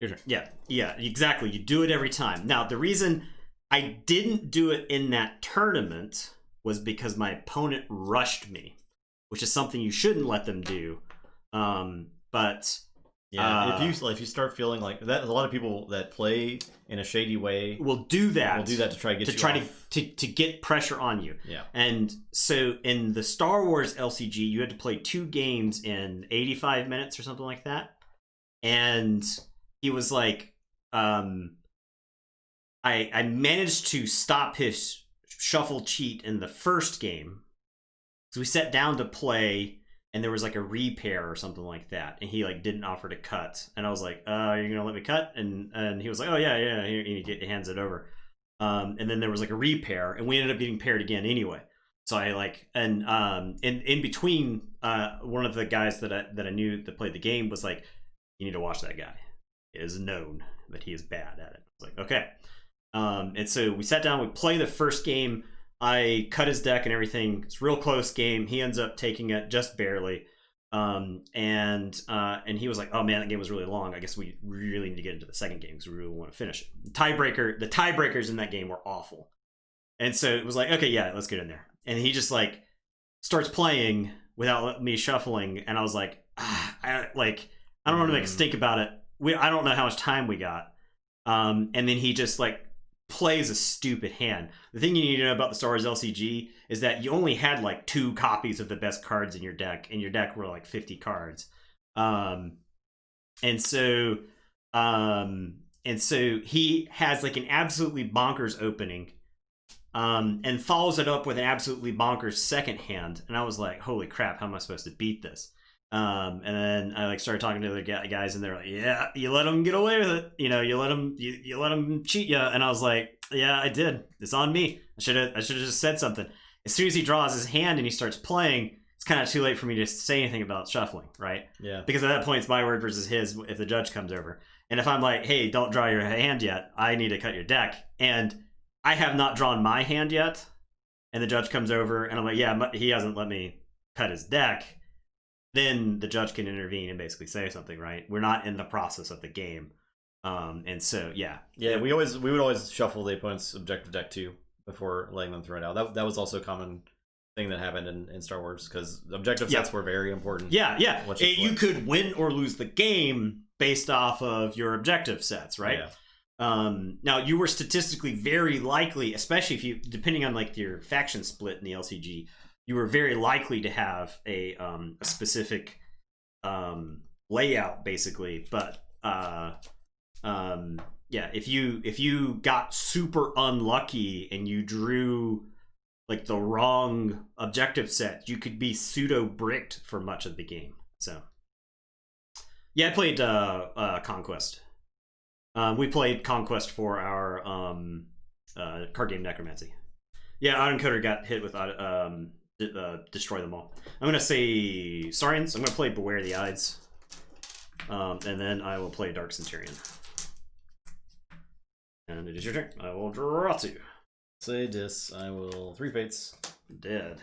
Your turn. Yeah, exactly. You do it every time. Now, the reason I didn't do it in that tournament was because my opponent rushed me, which is something you shouldn't let them do. But yeah, if you start feeling like that, a lot of people that play in a shady way will do that. Will do that to try to get to get pressure on you. Yeah. And so in the Star Wars LCG, you had to play 2 games in 85 minutes or something like that. And he was like, I managed to stop his shuffle cheat in the first game. So we sat down to play, and there was like a repair or something like that, and he like didn't offer to cut, and I was like, "You're gonna let me cut?" And he was like, "Oh yeah." Here, he hands it over, and then there was like a repair, and we ended up getting paired again anyway. So I like, and in between, one of the guys that I knew that played the game was like, "You need to watch that guy. It is known that he is bad at it." I was like, "Okay," and so we sat down, we play the first game. I cut his deck and everything. It's a real close game. He ends up taking it just barely. And he was like, "Oh man, that game was really long. I guess we really need to get into the second game because we really want to finish it." The tiebreakers in that game were awful, and so it was like, "Okay, yeah, let's get in there." And he just like starts playing without me shuffling, and I was like, I don't want to make us think about it. I don't know how much time we got. And then he just like plays a stupid hand. The thing you need to know about the Star Wars LCG is that you only had like 2 copies of the best cards in your deck, and your deck were like 50 cards. And so he has like an absolutely bonkers opening, and follows it up with an absolutely bonkers second hand. And I was like, holy crap, how am I supposed to beat this? And then I like started talking to the guys, and they're like, "Yeah, you let him get away with it. You know, you let him cheat you." And I was like, "Yeah, I did. It's on me. I should have just said something." As soon as he draws his hand and he starts playing, it's kind of too late for me to say anything about shuffling, right? Yeah. Because at that point, it's my word versus his if the judge comes over. And if I'm like, "Hey, don't draw your hand yet. I need to cut your deck," and I have not drawn my hand yet, and the judge comes over, and I'm like, "Yeah, he hasn't let me cut his deck," then the judge can intervene and basically say something, right? We're not in the process of the game. And so, yeah. We would always shuffle the opponent's objective deck too before letting them throw it out. That was also a common thing that happened in Star Wars, because objective sets were very important. Yeah. You could win or lose the game based off of your objective sets, right? Yeah. Now, you were statistically very likely, especially if you, depending on like your faction split in the LCG, you were very likely to have a specific layout, basically. But if you got super unlucky and you drew like the wrong objective set, you could be pseudo bricked for much of the game. So yeah, I played Conquest. We played Conquest for our card game Necromancy. Yeah, Autoencoder got hit with Destroy Them All. I'm gonna say Saurians. I'm gonna play Beware the Ides, and then I will play Dark Centurion. And it is your turn. I will draw 2. Say dis. I will 3 fates. Dead.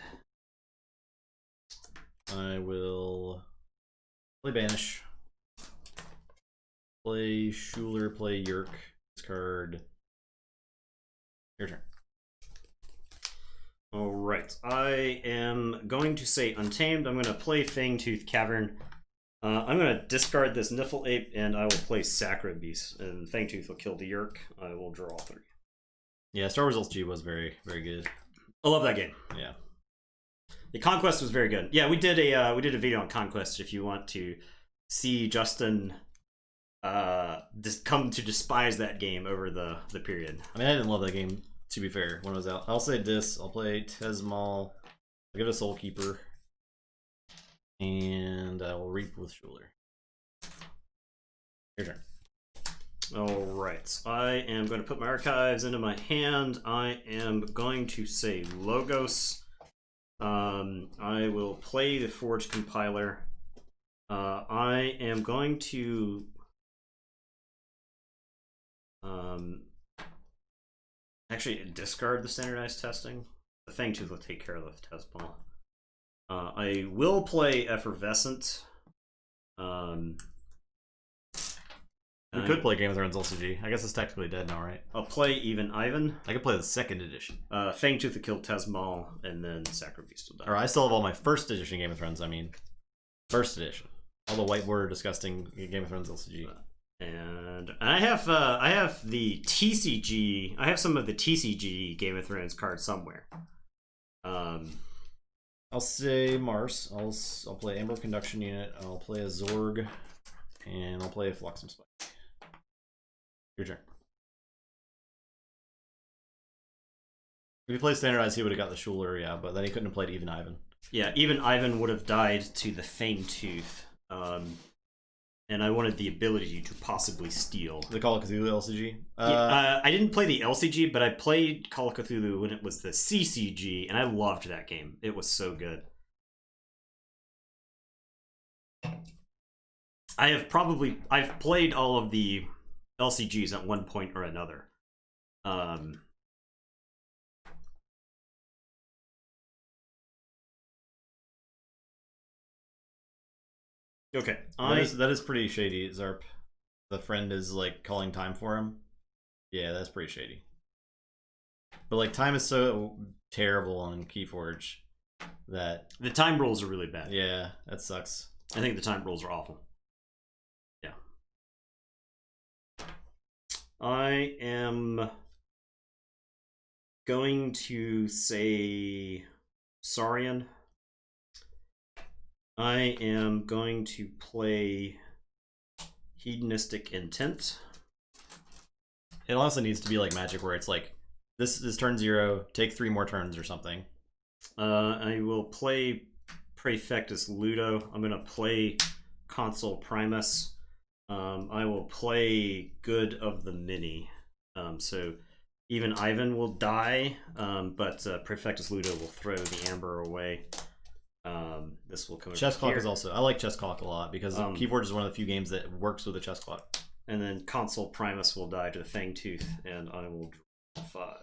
I will play Banish. Play Schuler. Play Yerk. Discard. Your turn. All right, I am going to say Untamed. I'm going to play Fangtooth Cavern. I'm going to discard this Niffle Ape, and I will play Sacred Beast. And Fangtooth will kill the Yerk. I will draw 3. Yeah, Star Wars LG was very, very good. I love that game. Yeah. The Conquest was very good. Yeah, we did a video on Conquest. If you want to see Justin come to despise that game over the period. I mean, I didn't love that game, to be fair, when it was out. I'll say this. I'll play Tesmal. I'll give it a Soul Keeper. And I will Reap with Schuler. Your turn. Alright, I am going to put my archives into my hand. I am going to say Logos. I will play the Forge Compiler. I am going to actually discard the standardized testing. The Fangtooth will take care of the test ball. I will play Effervescent. We could play Game of Thrones LCG. I guess it's technically dead now, right? I'll play Even Ivan. I could play the 2nd edition. Fangtooth will kill Tesmal, and then Sacred Beast will die. Or I still have all my 1st edition Game of Thrones, I mean. 1st edition. All the white border disgusting Game of Thrones LCG. And I have the TCG. I have some of the TCG Game of Thrones cards somewhere. I'll say Mars. I'll play Amber Conduction Unit. I'll play a Zorg, and I'll play a Fluxum Spike. Your turn. If he played standardized, he would have got the Schuler, yeah, but then he couldn't have played Even Ivan. Yeah, Even Ivan would have died to the Fangtooth. And I wanted the ability to possibly steal. The Call of Cthulhu LCG? I didn't play the LCG, but I played Call of Cthulhu when it was the CCG, and I loved that game. It was so good. I've played all of the LCGs at one point or another. Okay. That is pretty shady, Zarp. The friend is like calling time for him. Yeah, that's pretty shady. But like time is so terrible on Keyforge that the time rules are really bad. Yeah, that sucks. I think the time rules are awful. Yeah. I am going to say Saurian. I am going to play Hedonistic Intent. It honestly needs to be like Magic, where it's like, this is turn 0, take 3 more turns or something. I will play Praefectus Ludo. I'm going to play Consul Primus. I will play Good of the Many. So even Ivan will die, but Praefectus Ludo will throw the Amber away. This will come over Chess Clock here. is also... I like Chess Clock a lot, because Keyforge is one of the few games that works with a Chess Clock. And then Consul Primus will die to the Fangtooth, and I will draw 5.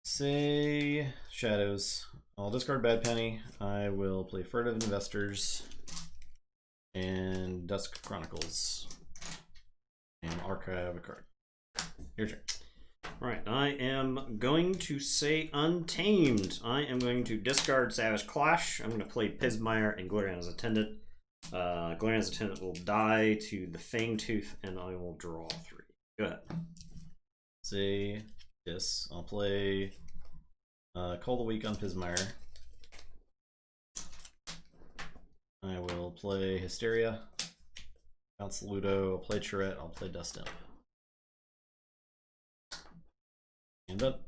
Say Shadows. I'll discard Bad Penny. I will play Furtive Investors and Dusk Chronicles and archive a card. Your turn. Right, I am going to say Untamed. I am going to discard Savage Clash. I'm going to play Pismire and Gloriana's Attendant. Gloriana's Attendant will die to the Fangtooth, and I will draw 3. Go ahead. Say this. I'll play Call the Week on Pismire. I will play Hysteria. Bounce Ludo. I'll play Charette. I'll play Dust Imp. And up.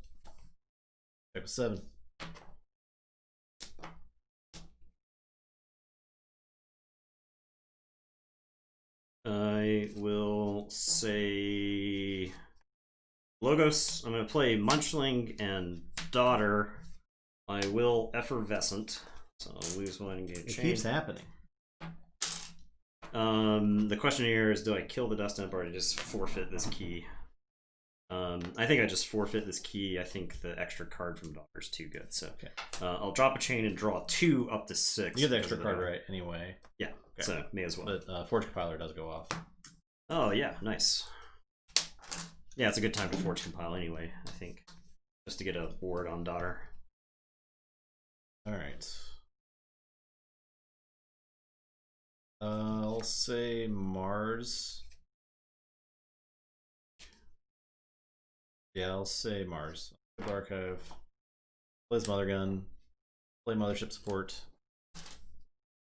Check with 7. I will say Logos. I'm going to play Munchling and Daughter. I will Effervescent, so I'll lose 1 and get a chain. It keeps happening. The question here is, do I kill the Dust Imp or do I just forfeit this key? I think I just forfeit this key. I think the extra card from Daughter is too good. So okay. I'll drop a chain and draw 2 up to 6. You get the extra card right anyway. Yeah, okay. So may as well. But Forge Compiler does go off. Oh yeah, nice. Yeah, it's a good time to Forge Compile anyway, I think. Just to get a board on Daughter. Alright. I'll say Mars. Yeah, I'll say Mars. Archive. Play Mother Gun. Play Mothership Support.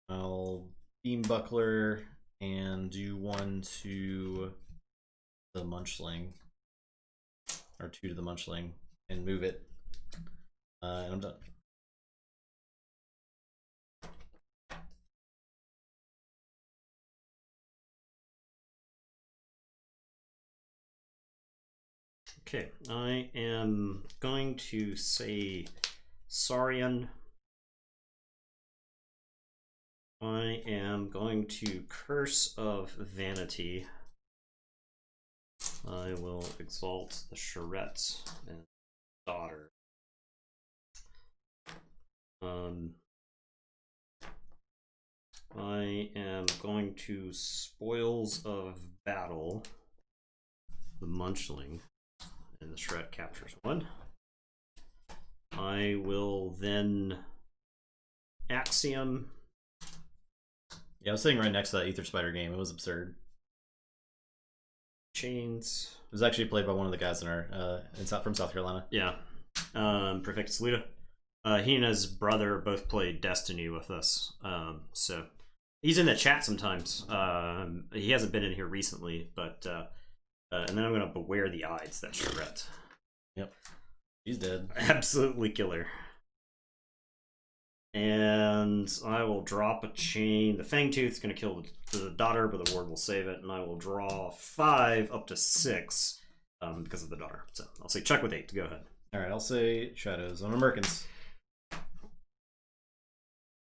I'll Beam Buckler and do 1 to the Munchling. Or 2 to the Munchling. And move it. And I'm done. Okay, I am going to say Saurian. I am going to Curse of Vanity. I will exalt the Charette and Daughter. I am going to Spoils of Battle the Munchling, and the Charette captures 1. I will then Axiom. Yeah, I was sitting right next to that Ether Spider game. It was absurd. Chains. It was actually played by one of the guys in our from South Carolina. Yeah. Perfectus Ludo. He and his brother both played Destiny with us. So he's in the chat sometimes. He hasn't been in here recently, but and then I'm gonna Beware the Ides, that Charette. Yep. He's dead. Absolutely killer. And I will drop a chain. The Fangtooth's going to kill the Daughter, but the ward will save it. And I will draw 5 up to 6 because of the Daughter. So I'll say check with 8 to go ahead. All right, I'll say Shadows on Americans.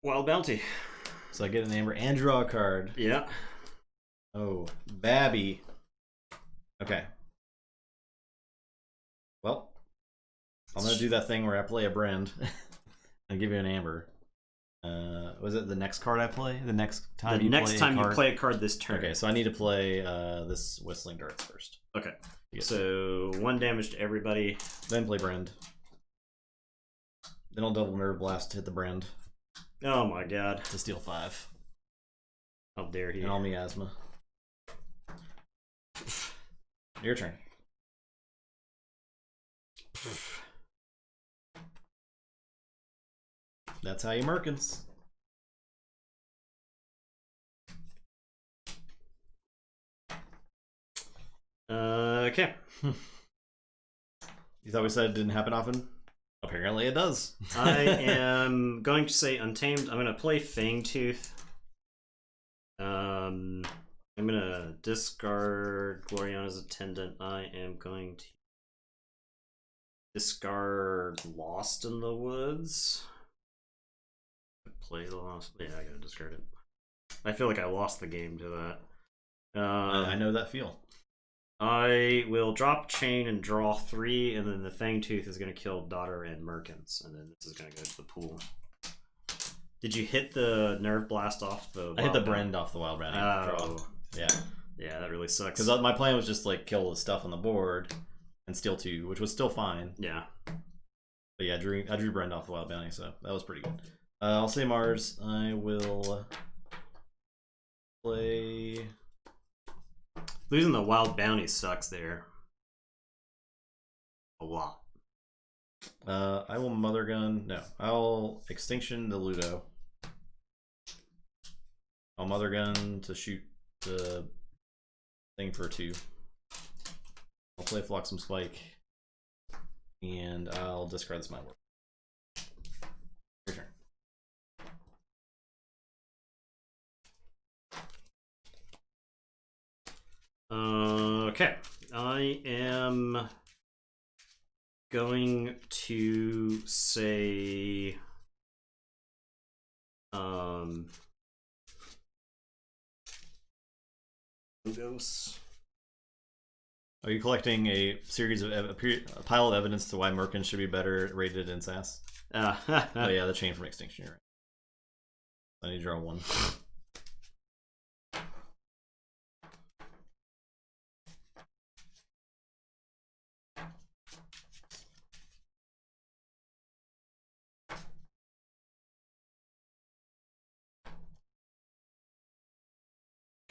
Wild Bounty. So I get an Amber and draw a card. Yeah. Oh, Babby. Okay. Well, I'm going to do that thing where I play a Brand and give you an Amber. Was it the next card I play? The next time you play a card this turn. Okay, so I need to play this Whistling Darts first. Okay. So 1 damage to everybody. Then play Brand. Then I'll double Nerve Blast to hit the Brand. Oh my god. To steal 5. How dare he. And all miasma. Your turn. That's how you Merkins. Okay. You thought we said it didn't happen often? Apparently it does. I am going to say Untamed. I'm going to play Fangtooth. I'm going to discard Gloriana's Attendant. I am going to discard Lost in the Woods. Play Lost. Yeah, I gotta discard it. I feel like I lost the game to that. I know that feel. I will drop Chain and draw 3, and then the Fangtooth is going to kill Daughter and Merkins, and then this is going to go to the pool. Did you hit the Nerve Blast off the I hit the Brand off the Wild Bounty. Oh. Yeah. Yeah, that really sucks. Because my plan was just like kill the stuff on the board and steal 2, which was still fine. Yeah. But yeah, I drew Brand off the Wild Bounty, so that was pretty good. I'll say Mars. I will play... Losing the Wild Bounty sucks there. A lot. I will Mother Gun. No, I'll Extinction the Ludo. I'll Mother Gun to shoot the thing for 2. I'll play Flotsam Spike. And I'll discard this my work. Your turn. Okay. I am going to say Logos. Are you collecting a series of a pile of evidence to why Merkins should be better rated in SAS? Oh yeah, the Chain from Extinction. You're right. I need to draw 1.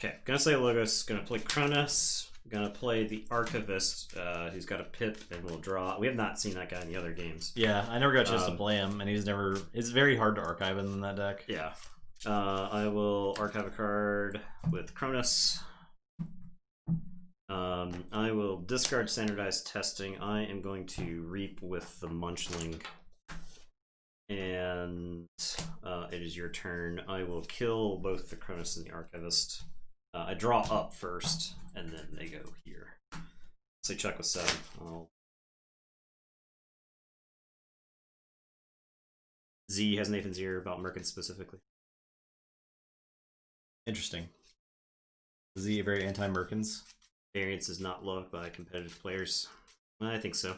Okay, gonna say Logos, gonna play Cronus, gonna play the Archivist, who's got a pip and will draw. We have not seen that guy in the other games. Yeah, I never got a chance to play him, and it's very hard to archive him in that deck. Yeah. I will archive a card with Cronus. I will discard Standardized Testing. I am going to Reap with the Munchling. And it is your turn. I will kill both the Cronus and the Archivist. I draw up first, and then they go here. So check with 7. Z has Nathan's ear about Merkins specifically. Interesting. Is he very anti-Merkins? Variance is not loved by competitive players. I think so.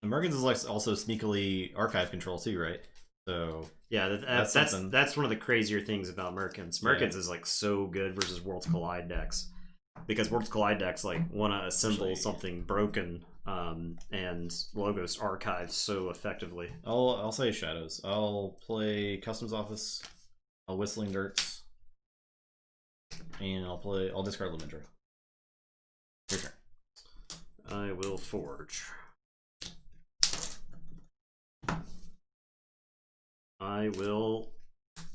And Merkins is like also sneakily archive control too, right? So yeah, that's one of the crazier things about Merkins. Merkins is like so good versus Worlds Collide decks, because Worlds Collide decks like want to assemble something broken, and Logos archives so effectively. I'll say Shadows. I'll play Customs Office. I'll Whistling Darts, and I'll discard Lemindra. Your turn. I will Forge. I will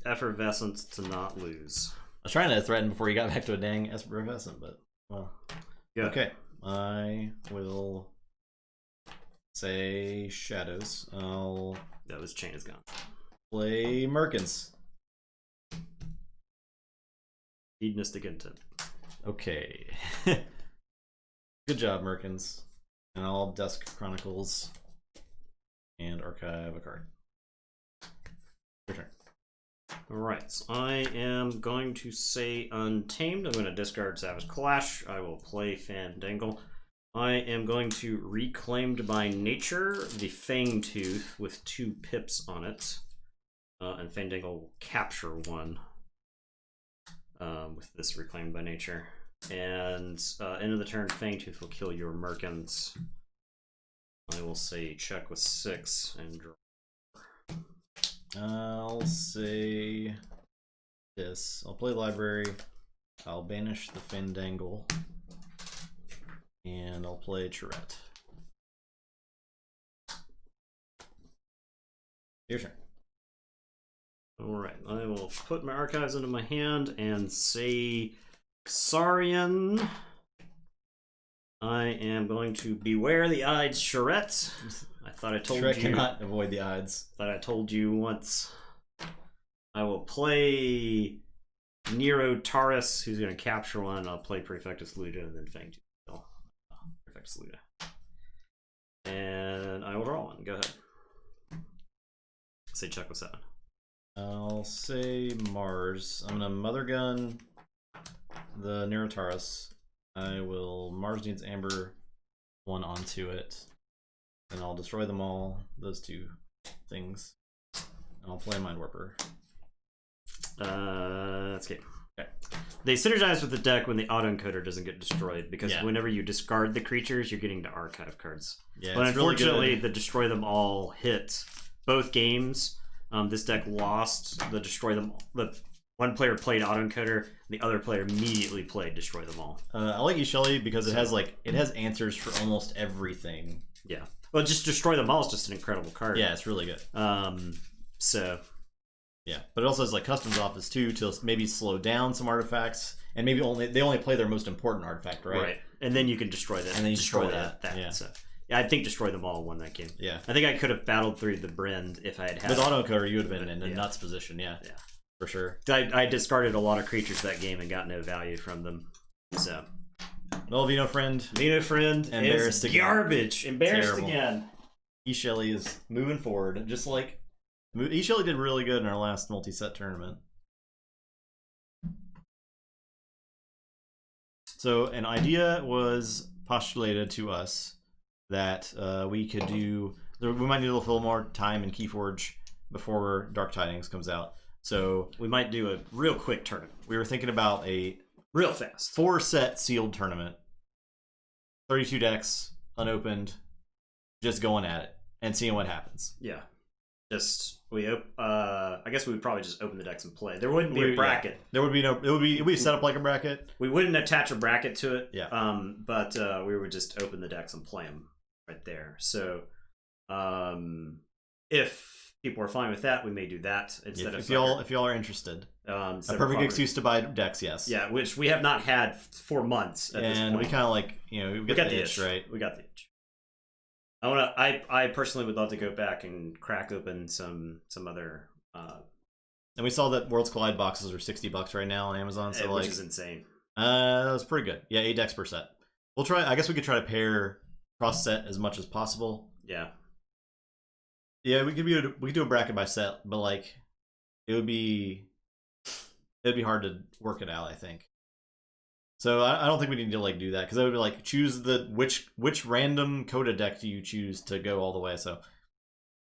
Effervescent to not lose. I was trying to threaten before you got back to a dang Effervescent, but well. Yeah. Okay. I will say Shadows. That was Chain is gone. Play Merkins. Hedonistic Intent. Okay. Good job, Merkins. And I'll Dusk Chronicles and archive a card. Your turn. Alright, so I am going to say Untamed. I'm going to discard Savage Clash. I will play Fandangle. I am going to Reclaimed by Nature the Fangtooth with 2 pips on it. and Fandangle will capture one with this Reclaimed by Nature. And end of the turn, Fangtooth will kill your Merkins. I will say check with 6 and draw. I'll say this. I'll play Library. I'll banish the Fandangle. And I'll play Charette. Your turn. Alright, I will put my archives into my hand and say Saurian. I am going to beware the eyed Charette. I thought I told Shrek you. cannot avoid the odds. Thought I told you once. I will play Nero Taurus, who's going to capture one. I'll play Prefectus Luda and then Fangtooth. Prefectus Luda. And I will draw one. Go ahead. Say check with 7. I'll say Mars. I'm gonna Mother Gun the Nero Taurus. I will Mars needs Amber one onto it. And I'll destroy them all, those 2 things. And I'll play Mind Warper. That's good. Okay. They synergize with the deck when the autoencoder doesn't get destroyed, because whenever you discard the creatures, you're getting to archive cards. Yeah, but unfortunately, really the destroy them all hit both games. This deck lost the destroy them. The one player played autoencoder, the other player immediately played destroy them all. I like Shelly because it has answers for almost everything. Yeah. Well, just destroy them all is just an incredible card. Yeah, it's really good. So. Yeah, but it also has like customs office too to maybe slow down some artifacts, and maybe they only play their most important artifact, right? Right, and then you can destroy that. And then you destroy that. Yeah. So yeah, I think destroy them all won that game. Yeah, I think I could have battled through the Brend if I had with autoencoder. You would have been in a nuts position. Yeah, for sure. I discarded a lot of creatures that game and got no value from them. So, well, Vino friend, embarrassed again. Garbage, embarrassed Terrible. again. Shelly is moving forward, just like. Shelly did really good in our last multi-set tournament. So an idea was postulated to us that we could do. We might need a little more time in Keyforge before Dark Tidings comes out. So we might do a real quick tournament. We were thinking about a real fast 4-set sealed tournament, 32 decks, unopened, just going at it and seeing what happens. Yeah. I guess we would probably just open the decks and play. There wouldn't be a bracket. Yeah. There would be no. It would be set up like a bracket. We wouldn't attach a bracket to it. Yeah. But we would just open the decks and play them right there. So, if people are fine with that, we may do that instead of. If y'all are interested, a perfect excuse to buy decks. Yes. Yeah, which we have not had for months. At this point. We kind of like we got the itch, right? We got the itch. I personally would love to go back and crack open some other. And we saw that Worlds Collide boxes are $60 right now on Amazon, so which is insane. That was pretty good. Yeah, 8 decks per set. We'll try. I guess we could try to pair cross set as much as possible. Yeah. Yeah, we could do a bracket by set, but like it'd be hard to work it out, I think. So I don't think we need to like do that because it would be like choose which random Coda deck do you choose to go all the way. So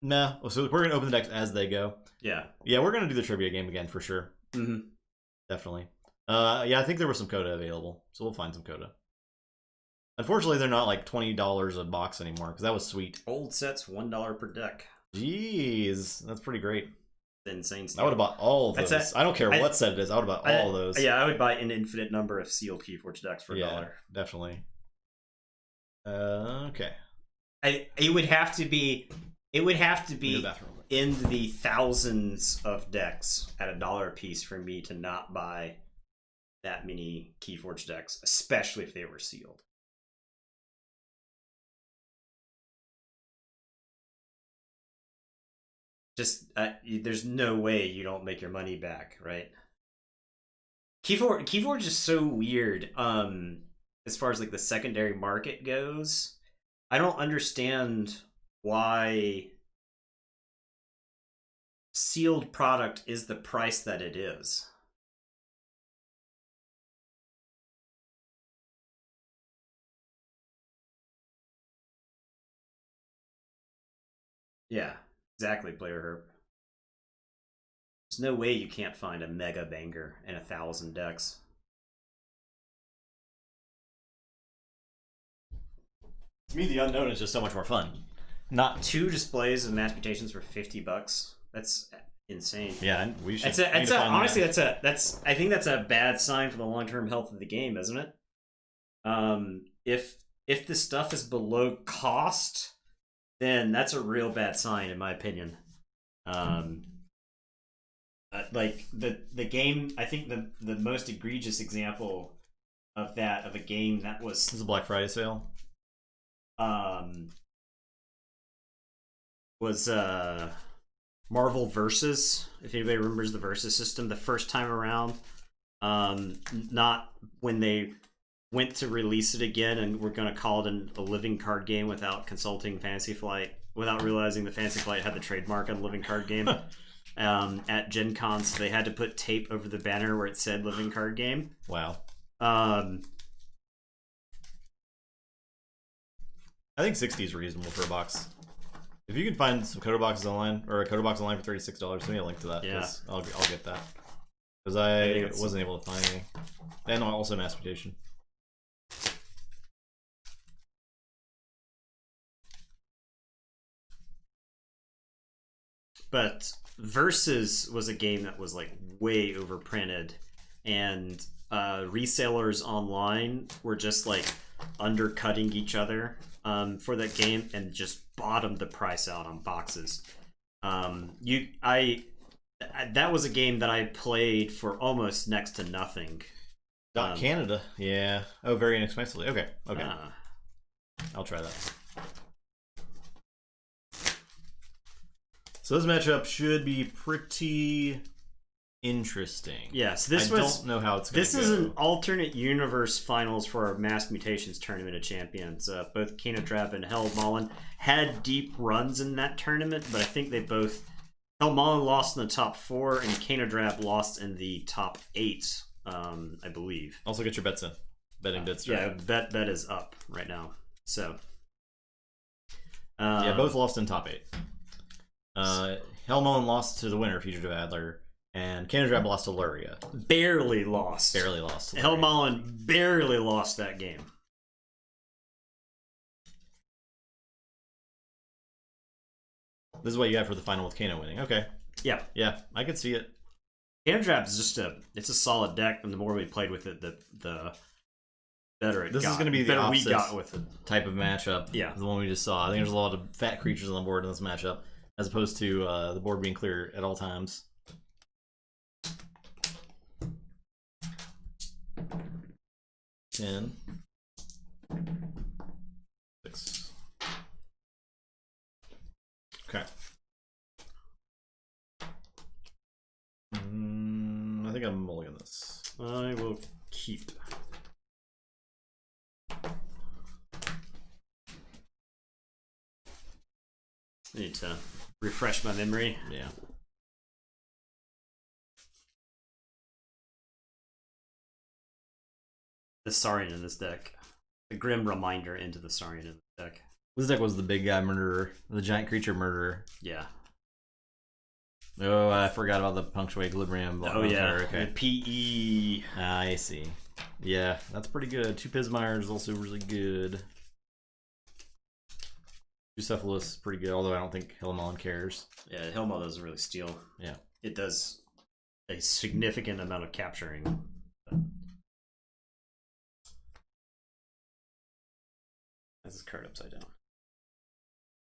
nah. So we're gonna open the decks as they go. Yeah. Yeah, we're gonna do the trivia game again for sure. Mm-hmm. Definitely. Yeah, I think there was some Coda available, so we'll find some Coda. Unfortunately, they're not like $20 a box anymore because that was sweet. Old sets $1 per deck. Jeez, that's pretty great. Insane stuff. I would have bought all of those. I don't care what set it is. I would have bought all of those. Yeah, I would buy an infinite number of sealed Keyforge decks for $1. Definitely. Okay. It would have to be in the thousands of decks at $1 a piece for me to not buy that many Keyforge decks, especially if they were sealed. Just there's no way you don't make your money back, right? Keyforge is so weird. As far as like the secondary market goes, I don't understand why sealed product is the price that it is. Yeah. Exactly, Player Herb. There's no way you can't find a mega banger in 1,000 decks. To me, the unknown is just so much more fun. Not 2 displays of mass mutations for $50. That's insane. Yeah, and we should. Honestly, that's. I think that's a bad sign for the long-term health of the game, isn't it? If the stuff is below cost, then that's a real bad sign, in my opinion. Like the game, I think the most egregious example of that, of a game that was This is a Black Friday sale. Was Marvel Versus. If anybody remembers the Versus system, the first time around, not when they went to release it again and we're going to call it a living card game without consulting Fantasy Flight, without realizing the Fantasy Flight had the trademark on living card game. At Gen Con, so they had to put tape over the banner where it said living card game. Wow. I think 60 is reasonable for a box. If you can find some Kodo boxes online, or a Kodo box online for $36, send me a link to that. Yeah. I'll get that. Because I wasn't able to find any. And also mass mutation. But Versus was a game that was like way overprinted, and resellers online were just like undercutting each other for that game and just bottomed the price out on boxes. That was a game that I played for almost next to nothing. Canada, yeah. Oh, very inexpensively. Okay. I'll try that. So this matchup should be pretty interesting. Yeah, so I don't know how it's going to go. This is an alternate universe finals for our Mass Mutations Tournament of Champions. Both Keno Trap and Hell Mullen had deep runs in that tournament, but I think they both... Hell Mullen lost in the top 4, and Keno Trap lost in the top 8, I believe. Also get your bets in. Betting bets. Yeah, bet is up right now. So... yeah, both lost in top 8. Helmon lost to the winner, Fugitive Adler, and Kenodrab lost to Luria. Barely lost. Helmollen barely lost that game. This is what you got for the final with Kano winning. Okay. Yeah. Yeah, I could see it. Kenodrab is just it's a solid deck, and the more we played with it, the better it got. This is going to be the better we opposite got with it. Type of matchup. Yeah. The one we just saw. I think there's a lot of fat creatures on the board in this matchup, as opposed to the board being clear at all times. Ten. 6. Okay. I think I'm mulligan this. I will keep. I need to refresh my memory. Yeah. The Saurian in this deck. A grim reminder into the Saurian in the deck. This deck was the big guy murderer, the giant creature murderer. Yeah. Oh, I forgot about the punctuate equilibrium. Oh yeah. Okay. The PE. I see. Yeah, that's pretty good. 2 Pismire is also really good. 2 Cephalus, pretty good, although I don't think Helmon cares. Yeah, Helmon doesn't really steal. Yeah. It does a significant amount of capturing. That's his card upside down.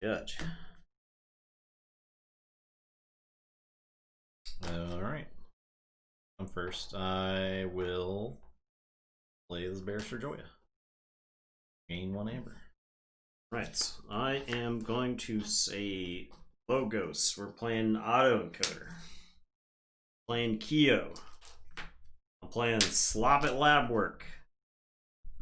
Judge. Alright. I'm first. I will play this Barrister Joya. Gain 1 amber. Right. I am going to say Logos. We're playing Autoencoder. Playing Keo. I'm playing Slop It Lab Work.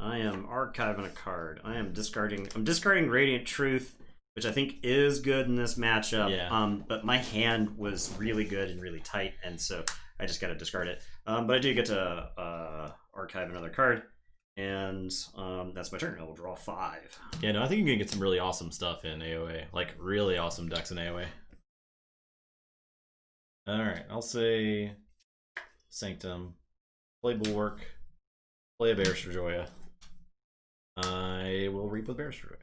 I am archiving a card. I'm discarding Radiant Truth, which I think is good in this matchup. Yeah. But my hand was really good and really tight, and so I just got to discard it. But I do get to archive another card, and that's my turn. I will draw 5. Yeah, no, I think you can get some really awesome stuff in AoA. Like, really awesome decks in AoA. Alright, I'll say Sanctum. Play Bulwark. Play a Barrister Joya. I will reap with Barrister Joya.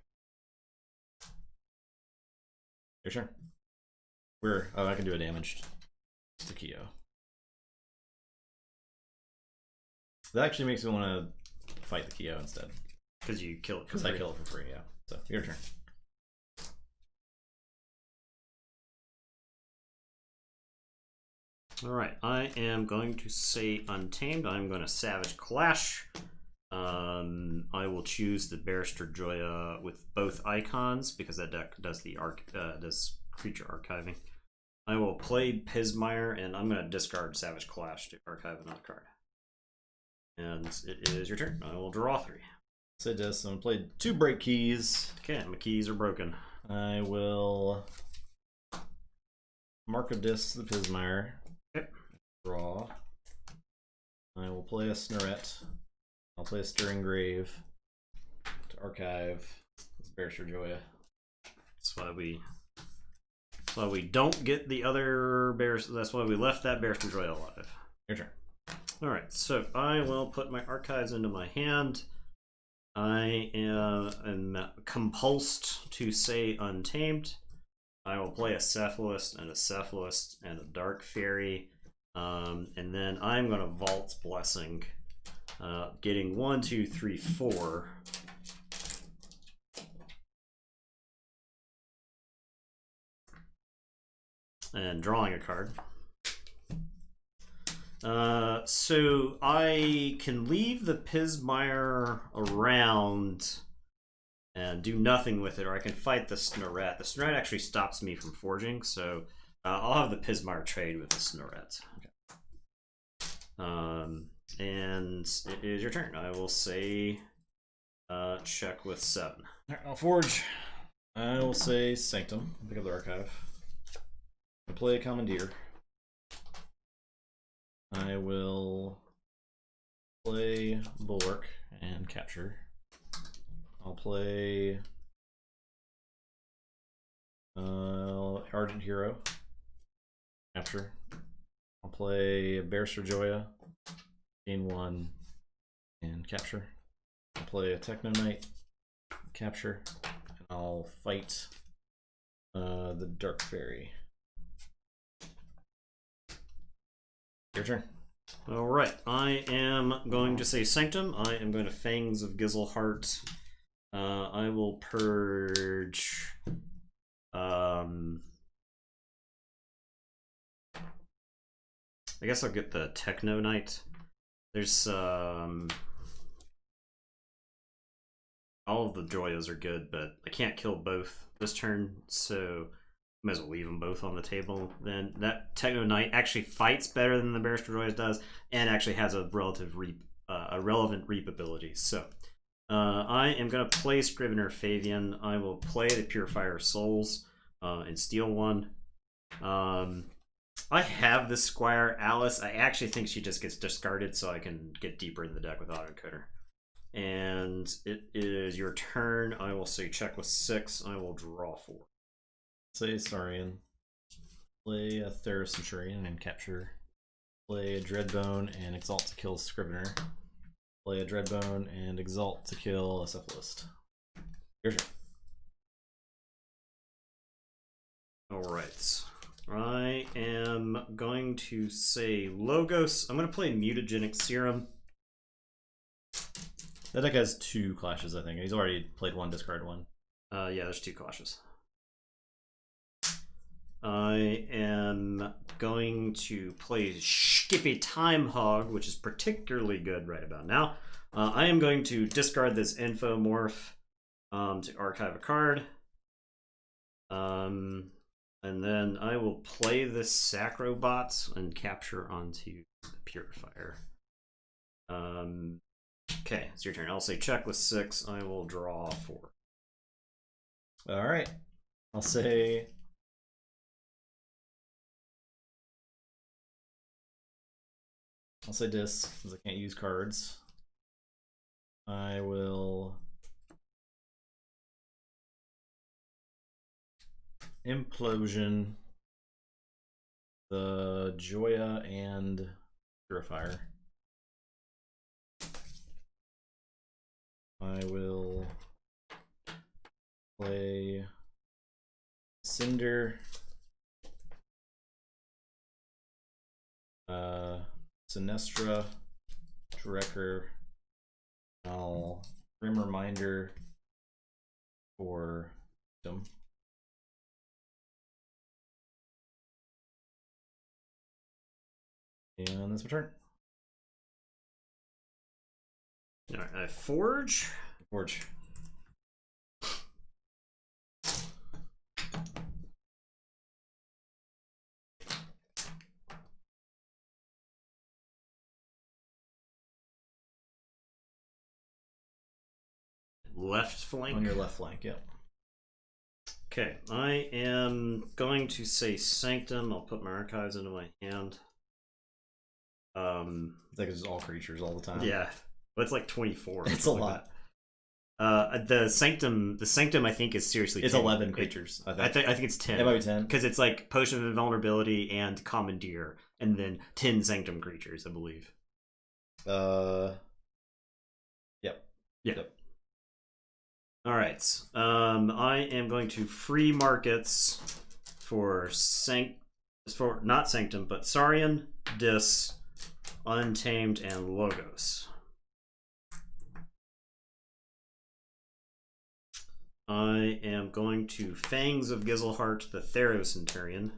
Your turn. I can do a damage to Kyo. That actually makes me want to fight the Kyo instead. Because you kill it for Because free. I kill it for free, yeah. So, your turn. Alright, I am going to say Untamed. I'm going to Savage Clash. I will choose the Barrister Joya with both icons because that deck does the does creature archiving. I will play Pismire and I'm going to discard Savage Clash to archive another card. And it is your turn. I will draw 3. So just I'm gonna play 2 break keys. Okay, my keys are broken. I will mark of disc the Pismire. Okay. Draw. I will play a Snorret. I'll play a Stirring Grave to archive this Barrister Joya. That's why we don't get the other bears. That's why we left that Barrister Joya alive. Your turn. Alright, so I will put my archives into my hand. I am compulsed to say Untamed. I will play a Cephalist and a Cephalist and a Dark Fairy. And then I'm going to Vault's Blessing. Getting 1, 2, 3, 4. And drawing a card. So I can leave the Pismire around and do nothing with it, or I can fight the Snorret. The Snorret actually stops me from forging, so I'll have the Pismire trade with the Snorret. Okay. And it is your turn. I will say check with 7. Alright, I'll forge. I will say Sanctum. Pick up the archive. I'll play a Commandeer. I will play Bulwark and Capture. I'll play Argent Hero. Capture. I'll play Barrister Joya. Gain 1 and Capture. I'll play a Techno Knight. Capture. And I'll fight the Dark Fairy. Your turn. Alright, I am going to say Sanctum. I am going to Fangs of Gizzleheart. I will purge. I guess I'll get the Techno Knight. There's all of the Joyas are good, but I can't kill both this turn, so might as well leave them both on the table. Then that Techno Knight actually fights better than the Barrister Joyas does, and actually has a relevant reap ability. So I am going to play Scrivener Fabian. I will play the Purifier of Souls and steal 1. I have this Squire Alice. I actually think she just gets discarded so I can get deeper in the deck with Autoencoder. And it is your turn. I will say check with 6. I will draw 4. Say Saurian. Play a Theros Centurion and Capture. Play a Dreadbone and Exalt to kill Scrivener. Play a Dreadbone and Exalt to kill a Cephalist. Your turn. Alright. I am going to say Logos. I'm going to play Mutagenic Serum. That deck has 2 clashes, I think. He's already played 1, discard 1. Yeah, there's 2 clashes. I am going to play Skippy Time Hog, which is particularly good right about now. I am going to discard this Infomorph to archive a card. And then I will play this Sacrobots and capture onto the Purifier. Okay, it's your turn. I'll say check with 6. I will draw 4. Alright. I'll say disc, since I can't use cards. I will Implosion the Joya and Purifier. I will play Cinder, Sinestra, Drekker. I'll Grim Reminder for them. And that's my turn. Alright, Forge. Forge. Left flank. On your left flank, yep. Okay, I am going to say Sanctum. I'll put my archives into my hand. That is all creatures all the time. Yeah, but it's like 24. It's a lot. The Sanctum I think is seriously. It's 10. 11 creatures. I think it's 10. It might be 10 because it's like Potion of Invulnerability and Commandeer, and then 10 Sanctum creatures, I believe. Yep. Yeah. Yep. All right. I am going to free markets for not Sanctum, but Saurian, Dis, Untamed, and Logos. I am going to Fangs of Gizelheart, the Theros Centurion.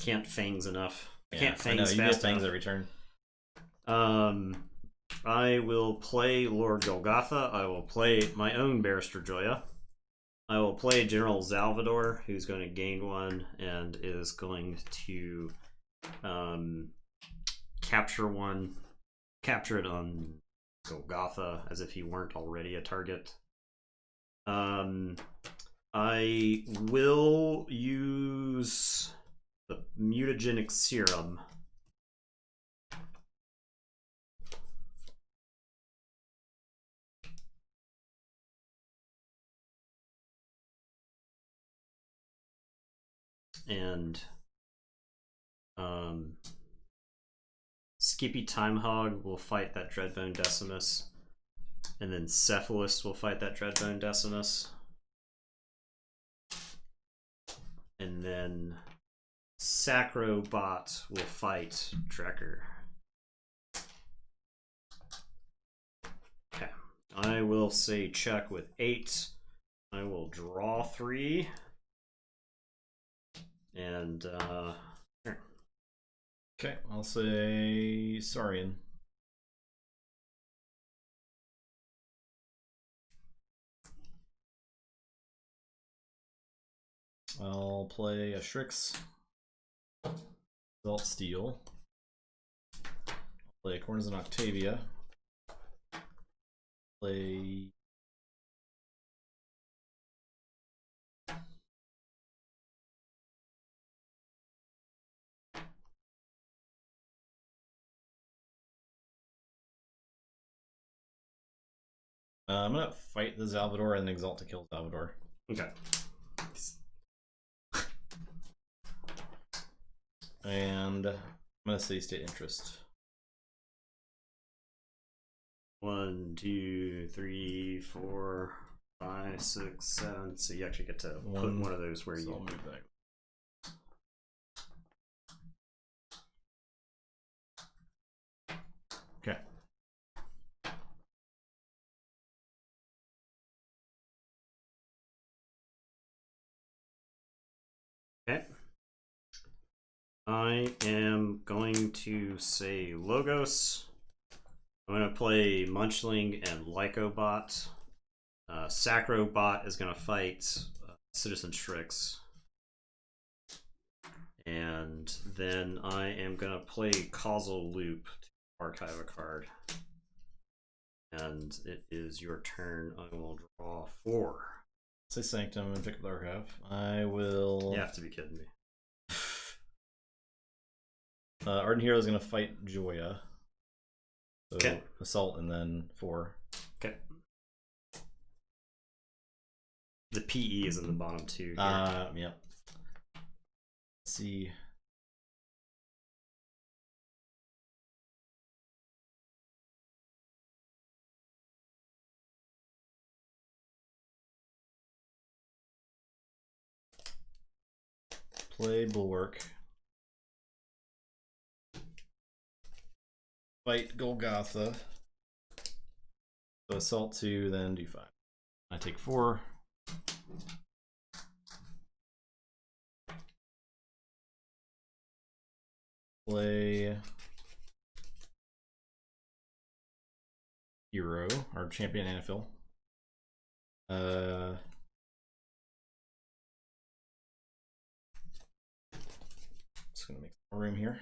Can't Fangs enough. Yeah, Can't Fangs I know, you fast get Fangs enough. every turn. I will play Lord Golgotha. I will play my own Barrister Joya. I will play General Salvador, who's going to gain 1 and is going to capture it on Golgotha as if he weren't already a target. I will use the Mutagenic Serum. And Skippy Timehog will fight that Dreadbone Decimus, and then Cephalus will fight that Dreadbone Decimus, and then Sacrobot will fight Drekker. Okay, I will say check with 8. I will draw 3. And here. Okay, I'll say Saurian. I'll play a Strix. Vault Steel. I'll play Corners in Octavia. Play I'm gonna fight the Salvador and exalt to kill Salvador. Okay. And I'm gonna say state interest. 1, 2, 3, 4, 5, 6, 7. So you actually get to put one of those where so you I'll move that. Okay. Okay. I am going to say Logos. I'm going to play Munchling and Lycobot. Sacrobot is going to fight Citizen Strix. And then I am going to play Causal Loop to archive a card. And it is your turn. I will draw 4. Say Sanctum and pick up the archive. I will. You have to be kidding me. Ardent Hero is going to fight Joya. So okay. Assault and then 4. Okay. The PE is in the bottom 2. Yep. Let's see. Play Bulwark. Fight Golgotha. So assault 2, then do 5. I take 4. Play Hero, our champion Anafil. Just gonna make some room here.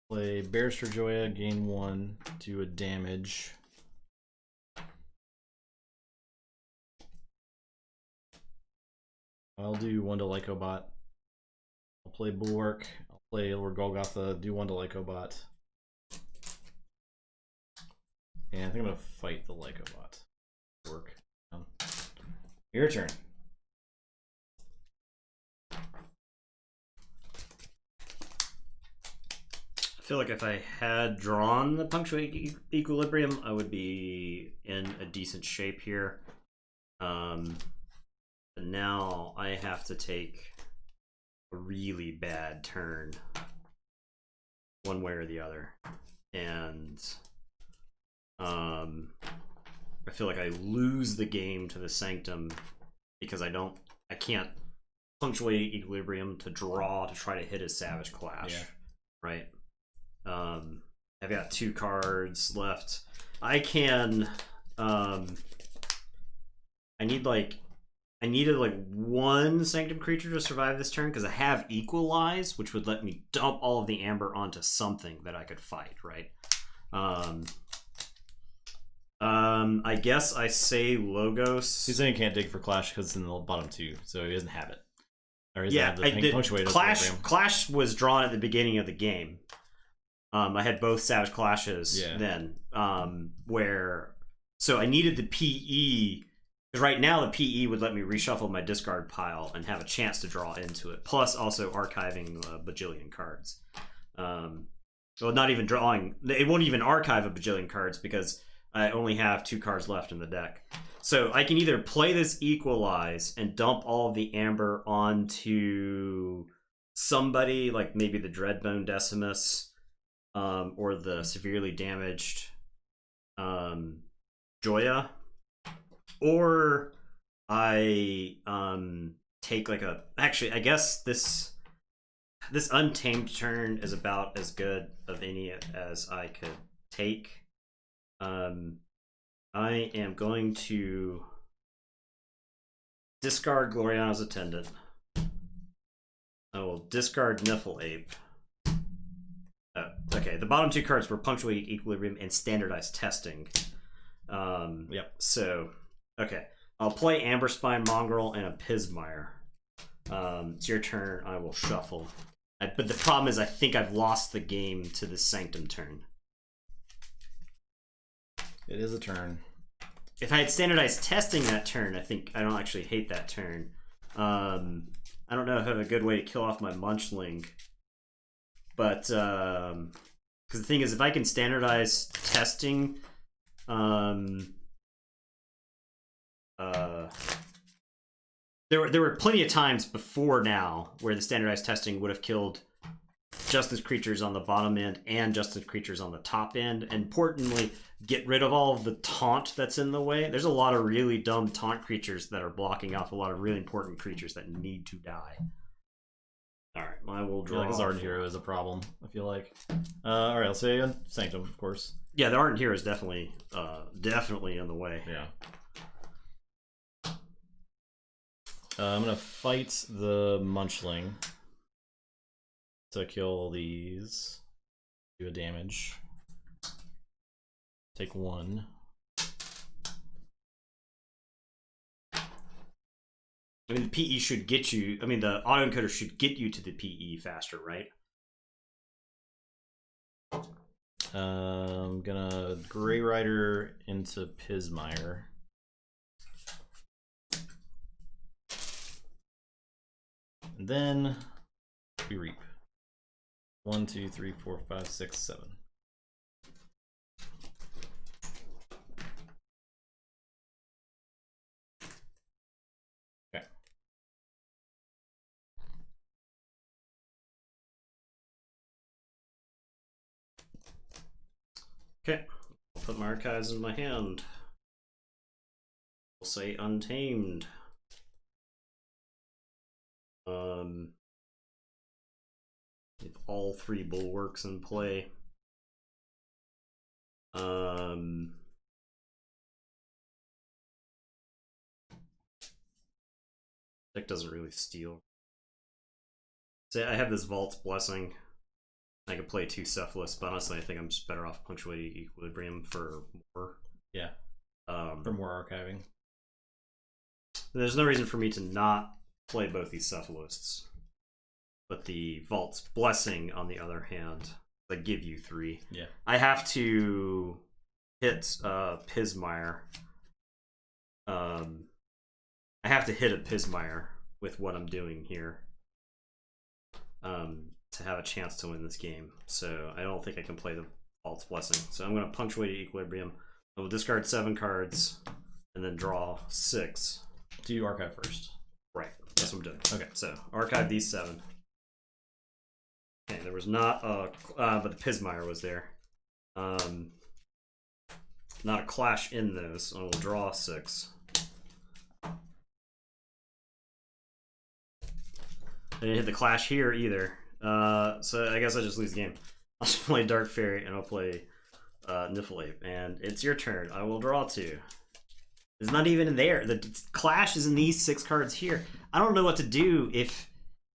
Play Barrister Joya, gain 1, do a damage. I'll do 1 to Lycobot. I'll play Bulwark. I'll play Lord Golgotha, do 1 to Lycobot. And I think I'm gonna fight the Lycobot. Work. Your turn. I feel like if I had drawn the punctuate equilibrium, I would be in a decent shape here. But now I have to take a really bad turn, one way or the other, and I feel like I lose the game to the Sanctum because I can't punctuate equilibrium to draw to try to hit a Savage Clash, right? I've got 2 cards left. I can I needed like 1 Sanctum creature to survive this turn because I have Equalize, which would let me dump all of the amber onto something that I could fight, right? I guess I say Logos. He's saying he can't dig for Clash because it's in the bottom 2, so he doesn't have it. Or he Yeah, doesn't have the punctuated Clash was drawn at the beginning of the game. I had both Savage Clashes then, so I needed the PE, because right now the PE would let me reshuffle my discard pile and have a chance to draw into it, plus also archiving a bajillion cards. Well, not even drawing, it won't even archive a bajillion cards because I only have 2 cards left in the deck. So I can either play this Equalize and dump all of the amber onto somebody, like maybe the Dreadbone Decimus, or the severely damaged Joya, or I take like a, actually I guess this Untamed turn is about as good of any as I could take. I am going to discard Gloriana's Attendant. I will discard Niffle Ape. Okay, the bottom 2 cards were Punctuated Equilibrium and Standardized Testing. Yep. So, okay. I'll play Amberspine Mongrel and a Pismire. It's your turn. I will shuffle. But the problem is I think I've lost the game to the Sanctum turn. It is a turn. If I had Standardized Testing that turn, I think I don't actually hate that turn. I don't know if I have a good way to kill off my Munchling. But, because the thing is, if I can Standardize Testing, there were plenty of times before now where the Standardized Testing would have killed Justice creatures on the bottom end and Justice creatures on the top end. And importantly, get rid of all of the taunt that's in the way. There's a lot of really dumb taunt creatures that are blocking off a lot of really important creatures that need to die. Alright, I will draw. Like Ardent Hero is a problem, I feel like. Alright, I'll say Sanctum, of course. Yeah, the Ardent Hero is definitely in the way. Yeah. I'm gonna fight the Munchling to kill these. Do a damage. Take 1. I mean, the PE should get you. I mean, the autoencoder should get you to the PE faster, right? I'm gonna Grey Rider into Pismire. And then we reap. 1, 2, 3, 4, 5, 6, 7. Okay. I'll put my archives in my hand. We'll say Untamed. If all 3 bulwarks in play. Deck doesn't really steal. Say I have this Vault's Blessing. I could play 2 Cephalus, but honestly, I think I'm just better off punctuating Equilibrium for more. Yeah. For more archiving. There's no reason for me to not play both these Cephalists. But the Vault's Blessing, on the other hand, they give you 3. Yeah. I have to hit Pismire. I have to hit a Pismire with what I'm doing here to have a chance to win this game. So I don't think I can play the Vault's Blessing. So I'm going to punctuate Equilibrium. I will discard 7 cards and then draw 6. Do you archive first? Right. That's what I'm doing. Okay, so archive these 7. Okay, there was not a... but the Pismire was there. Not a clash in those. I will draw 6. I didn't hit the clash here either. So I guess I just lose the game. I'll just play Dark Fairy and I'll play Niffleape. And it's your turn. I will draw 2. It's not even in there. The clash is in these 6 cards here. I don't know what to do if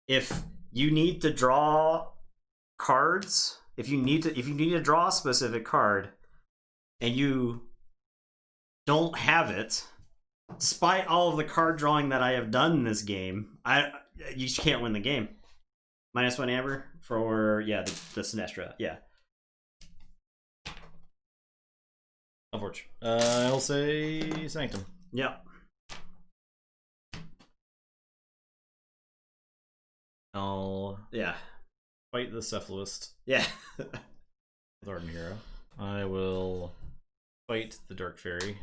you need to draw cards. If you need to draw a specific card and you don't have it, despite all of the card drawing that I have done in this game, you just can't win the game. -1 Amber for the Sinestra. Yeah. Unfortunate. I'll say Sanctum. Yeah. I'll fight the Cephalist. Yeah. Garden Hero. I will fight the Dark Fairy.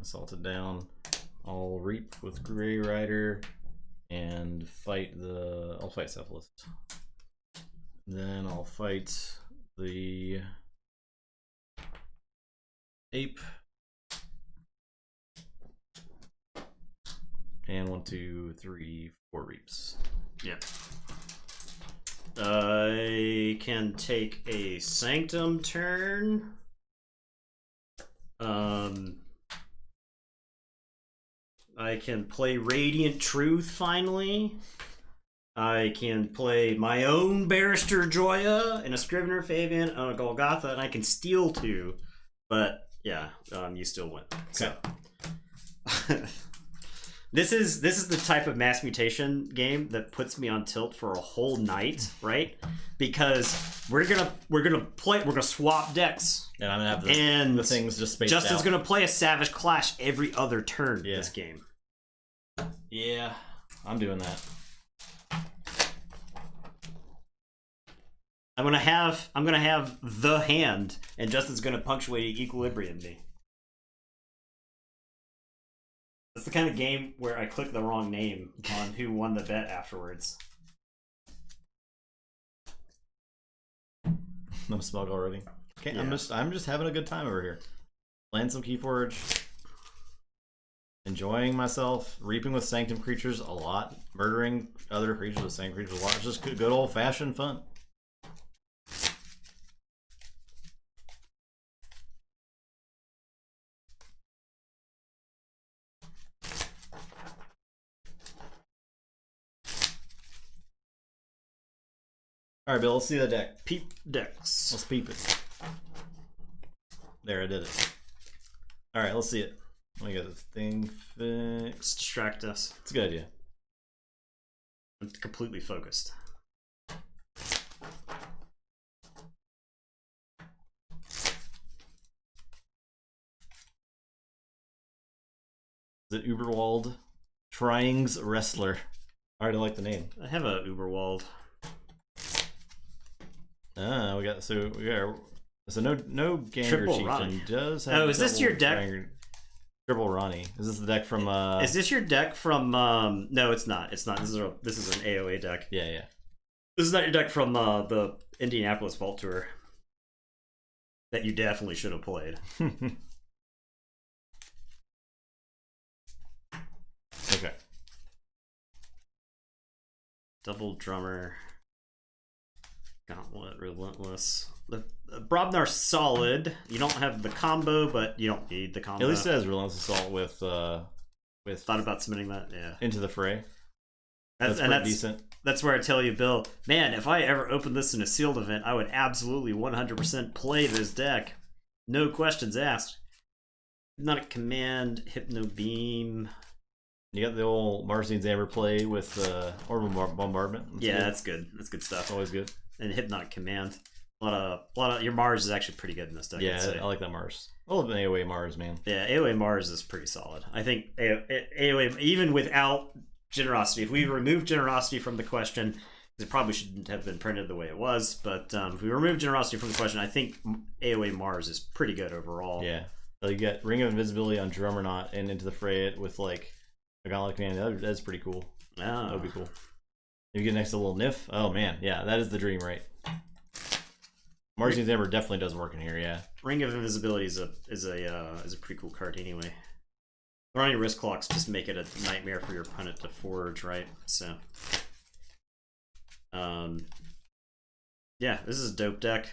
Assault it down. I'll reap with Grey Rider and I'll fight Cephalist. Then I'll fight the Ape. And 1, 2, 3, 4 reaps. Yeah. I can take a Sanctum turn. I can play Radiant Truth finally. I can play my own Barrister Joya and a Scrivener Fabian and a Golgotha, and I can steal 2. But yeah, you still win. So this is the type of mass mutation game that puts me on tilt for a whole night, right? Because we're gonna swap decks. And I'm gonna have the things just spaced Justin's out. gonna play a Savage Clash every other turn this game. Yeah, I'm doing that. I'm gonna have the hand, and Justin's gonna punctuate Equilibrium me. It's the kind of game where I click the wrong name on who won the bet afterwards. I'm smug already. Okay, yeah. I'm just having a good time over here. Playing some Keyforge. Enjoying myself, reaping with Sanctum creatures a lot, murdering other creatures with Sanctum creatures a lot. It's just good old-fashioned fun. Alright, Bill, let's see the deck. Peep decks. Let's peep it. There, I did it. Alright, let's see it. Let me get this thing fixed. Distract us. It's a good idea. I'm completely focused. Is it Uberwald? Trying's Wrestler. I already like the name. I have a Uberwald. Ah, we got so no Ganger Triple Chieftain Ronnie. does have. Oh, is this your deck? Triple Ronnie. Is this the deck from? Is this your deck from? No, it's not. It's not. This is an AOA deck. Yeah. This is not your deck from the Indianapolis Vault Tour. that you definitely should have played. Okay. Double drummer. Gauntlet, relentless. The Brobnar's solid. You don't have the combo, but you don't need the combo. At least it has relentless assault with Thought about submitting that. Yeah. Into the Fray. That's decent. That's where I tell you, Bill, man, if I ever opened this in a sealed event, I would absolutely 100% play this deck. No questions asked. Hypnotic Command, Hypno Beam. You got the old Marcine's Amber play with Orbital Bombardment. That's good. That's good stuff. Always good. And Hypnotic Command. A lot of your Mars is actually pretty good in this deck. Yeah, I like that Mars. I love an AoE Mars, man. Yeah, AoE Mars is pretty solid. I think AoE, even without Generosity, if we remove Generosity from the question, it probably shouldn't have been printed the way it was, but if we remove Generosity from the question, I think AoE Mars is pretty good overall. Yeah. So you get Ring of Invisibility on Drummernaut and Into the Fray with like a Gauntlet Command. That's pretty cool. Oh. That would be cool. If you get next to a little Nif, oh man, yeah, that is the dream, right? Marcine's Amber definitely does work in here, yeah. Ring of Invisibility is a pretty cool card anyway. Running risk clocks just make it a nightmare for your opponent to forge, right? So, yeah, this is a dope deck.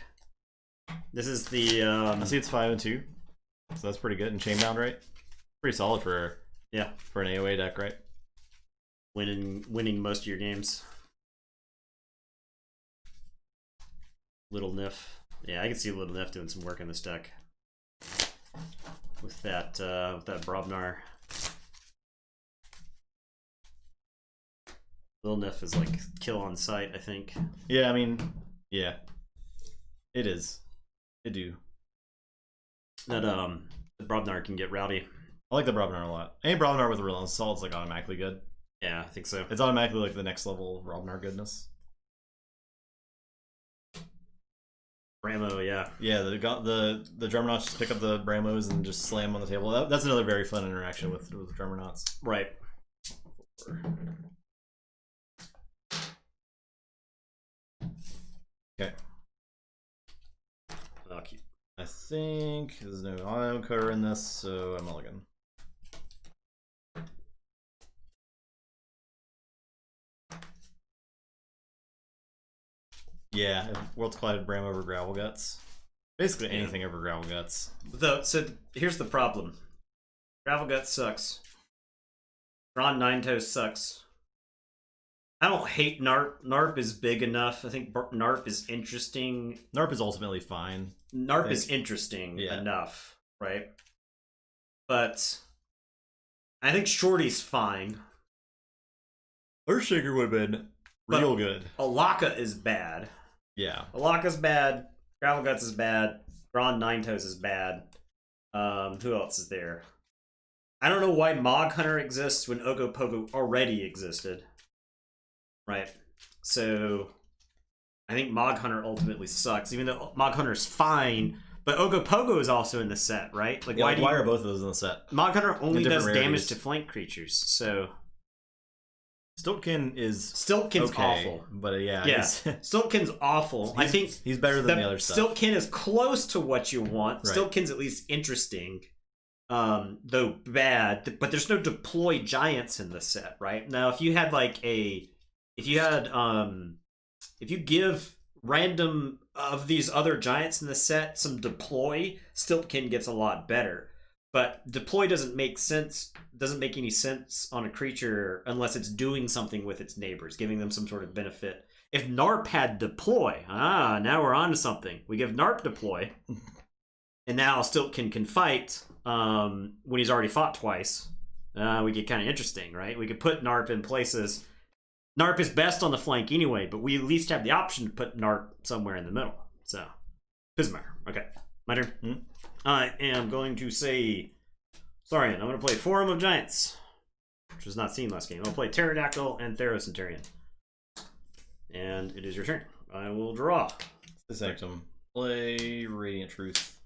This is the I see it's 5 and 2, so that's pretty good. And Chainbound, right? Pretty solid for an AoE deck, right? Winning most of your games. Little Nif. Yeah, I can see Little Nif doing some work in this deck. With that Brobnar. Little Nif is like kill on sight, I think. Yeah, I mean, yeah. It is. It do. That the Brobnar can get rowdy. I like the Brobnar a lot. Any Brobnar with a Relentless Assault is like automatically good. Yeah, I think so. It's automatically like the next level of Brobnar goodness. Bramo, yeah. Yeah, the Drummernauts just pick up the Bramos and just slam on the table. That's another very fun interaction with the Drummernauts. Right. Okay. I'll keep. I think there's no auto encoder in this, so I'm mulligan. Yeah, World's Collided Bram over Gravel Guts. Basically anything over Gravel Guts. So here's the problem. Gravel Guts sucks. Ron Ninetoes sucks. I don't hate Narp. Narp is big enough. I think Narp is interesting. Narp is ultimately fine. Narp is interesting enough, right? But I think Shorty's fine. Earthshaker would have been real good. Alaka is bad. Yeah. Alaka's bad. Gravel Guts is bad. Ron Ninetoes is bad. Who else is there? I don't know why Mog Hunter exists when Ogopogo already existed. Right. So I think Mog Hunter ultimately sucks, even though Mog Hunter's fine. But Ogopogo is also in the set, right? Like, yeah, why are both of those in the set? Mog Hunter only does rarities. damage to flank creatures, so Stiltkin's okay, awful, but yeah, Stiltkin's awful. I think he's better than the other stuff. Stiltkin is close to what you want. Right. Stiltkin's at least interesting, though bad. But there's no deploy giants in the set, right? Now, if you give random of these other giants in the set some deploy, Stiltkin gets a lot better. But deploy doesn't make any sense on a creature unless it's doing something with its neighbors, giving them some sort of benefit. If Narp had deploy, now we're on to something. We give Narp deploy, and now Stiltkin can fight when he's already fought twice. We get kind of interesting, right? We could put Narp in places. Narp is best on the flank anyway, but we at least have the option to put Narp somewhere in the middle. So, Pismire. Okay, my turn. I am going to say Saurian. I'm going to play Forum of Giants, which was not seen last game. I'll play Pterodactyl and Therocenterion. And it is your turn. I will draw. This Sanctum. Play Radiant Truth.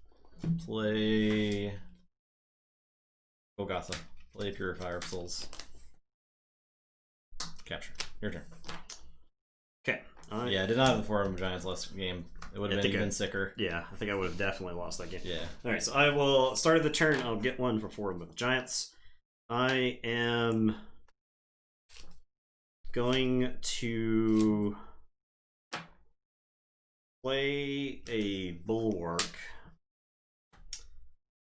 Play Golgotha. Play Purifier of Souls. Capture. Your turn. Okay. Yeah, I did not have the Forum of Giants last game. It would have been even sicker. Yeah, I think I would have definitely lost that game. Yeah. All right, so I will start of the turn. I'll get one for 4 with Giants. I am going to play a Bulwark.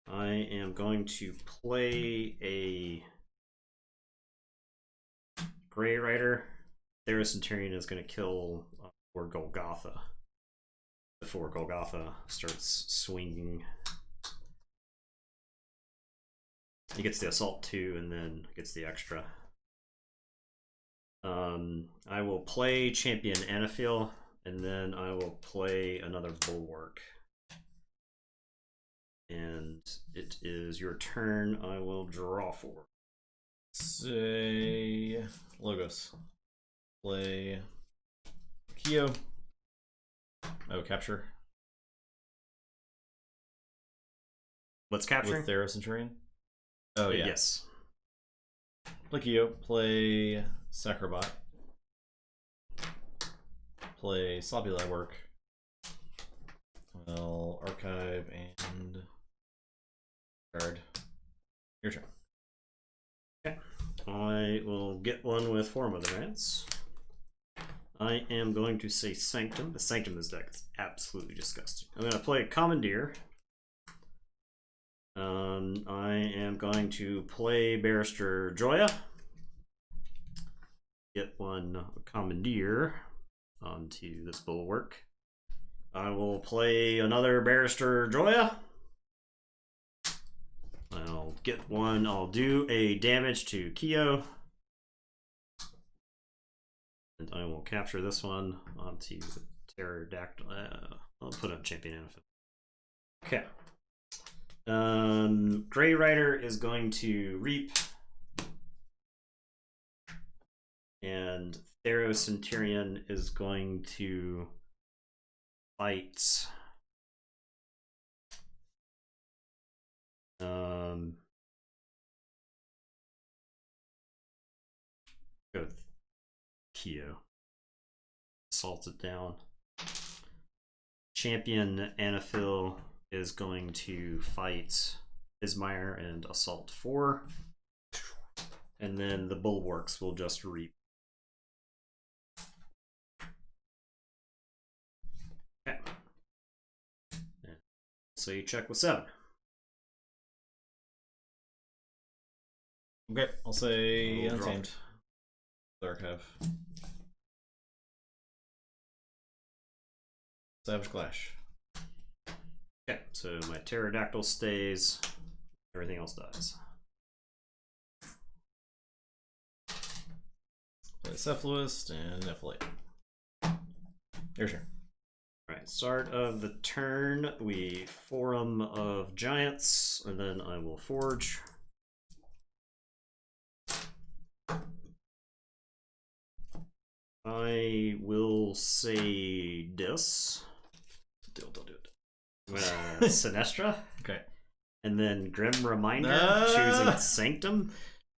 I am going to play a Grey Rider. Theros Centurion is going to kill for Golgotha before Golgotha starts swinging. He gets the assault 2 and then gets the extra. I will play Champion Anaphil and then I will play another Bulwark. And it is your turn. I will draw 4. Say Logos. Play Kyo. Oh, capture. What's capturing? With Theros Centurion. Oh, yeah. Yes. Play Kyo. Play Sacrobot. Play Sloppy Legwork. Well, archive and card. Your turn. Okay. I will get one with 4 Mother Rats. I am going to say Sanctum. The Sanctum this deck is absolutely disgusting. I'm going to play Commandeer. I am going to play Barrister Joya. Get one Commandeer onto this Bulwark. I will play another Barrister Joya. I'll get one. I'll do a damage to Kyo. And I will capture this one onto the Pterodactyl. I'll put on Champion Anaphil. Okay. Grey Rider is going to reap. And Theros Centurion is going to fight. Go with Kyo. Salt it down. Champion Anaphil is going to fight Ismire and assault 4. And then the Bulwarks will just reap. Okay. So you check with 7. Okay, I'll say Untamed. Archive. Savage Clash. Okay, so my Pterodactyl stays. Everything else dies. Play Cephalist and Nephalate. Your turn. Alright, start of the turn, we Forum of Giants, and then I will Forge. I will say this. Don't do it. Sinestra. Okay. And then Grim Reminder, No! choosing Sanctum.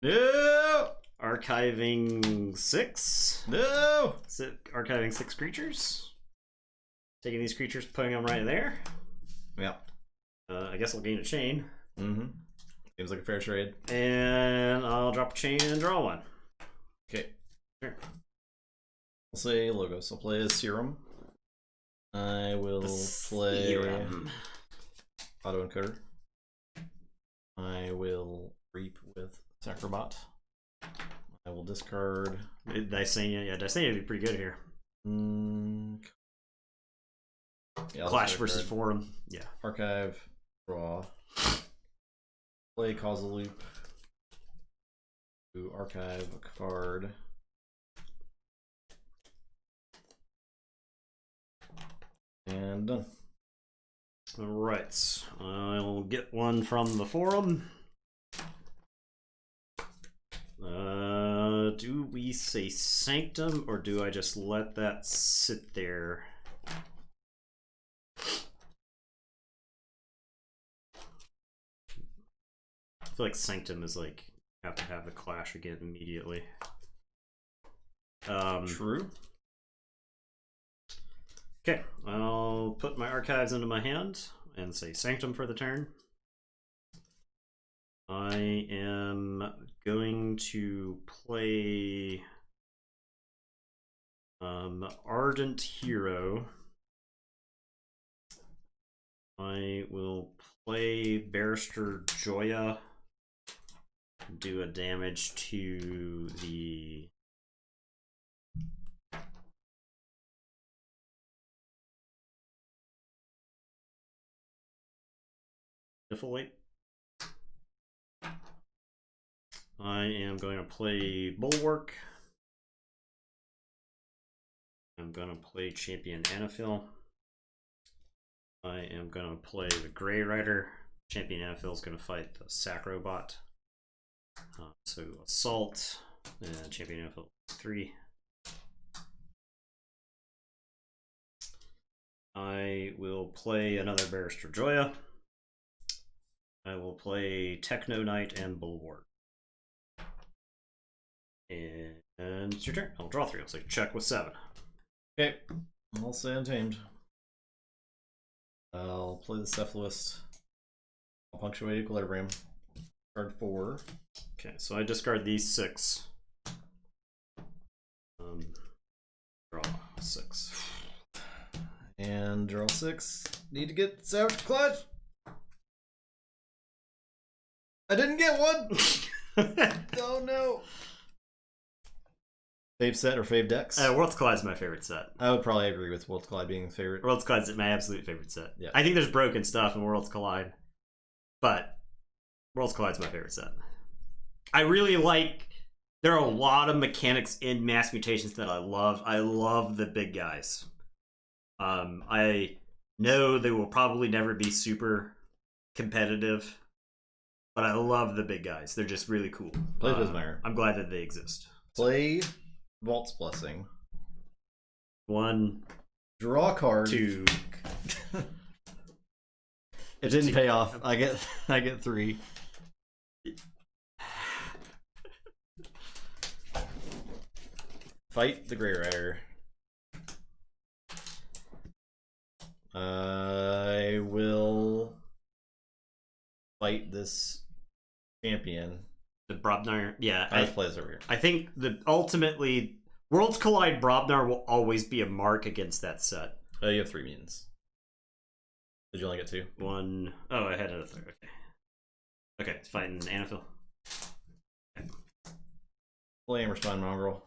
No! Archiving 6. No! Archiving 6 creatures. Taking these creatures, putting them right there. Yeah. I guess I'll gain a chain. Mm-hmm. Seems like a fair trade. And I'll drop a chain and draw 1. Okay. Sure. I'll say Logos. I'll play as Serum. I will play Serum. Auto Encoder. I will reap with Sacrobot. I will discard. Dysania, yeah, Dysania would be pretty good here. Yeah, Clash versus Forum, yeah. Archive, draw. Play Causal Loop. To archive a card. And done. Alright, I'll get one from the forum. Do we say Sanctum, or do I just let that sit there? I feel like Sanctum is like, have to have a clash again immediately. True. Okay, I'll put my archives into my hand and say Sanctum for the turn. I am going to play Ardent Hero. I will play Barrister Joya, do a damage to the Weight. I am going to play Bulwark. I'm going to play Champion Anaphil. I am going to play the Grey Rider. Champion Anaphil is going to fight the Sacrobot. So Assault, and Champion Anaphil 3. I will play another Barrister Joya. I will play Techno Knight and Bulwark. And it's your turn. I'll draw 3. I'll say check with 7. Okay, I'll say Untamed. I'll play the Cephalist. I'll punctuate Equilibrium. Card 4. Okay, so I discard these 6. Draw 6. And draw 6. Need to get Savage Clutch. I didn't get one! Oh no! Fave set or fave decks? Worlds Collide is my favorite set. I would probably agree with Worlds Collide being the favorite. Worlds Collide is my absolute favorite set. Yeah. I think there's broken stuff in Worlds Collide, but Worlds Collide is my favorite set. I really like. There are a lot of mechanics in Mass Mutations that I love. I love the big guys. I know they will probably never be super competitive, but I love the big guys. They're just really cool. Play Pismire. I'm glad that they exist. Play Vault's Blessing. 1. Draw a card. 2. It didn't pay off. I get 3. Fight the Grey Rider. I will fight this champion. The Brobnar, yeah. I play this over here. I think that ultimately, Worlds Collide Brobnar will always be a mark against that set. You have 3 mutants. Did you only get 2? 1. Oh, I had a 3rd. Okay. Okay, it's fighting Anaphil. Okay. Play Amberspine Mongrel.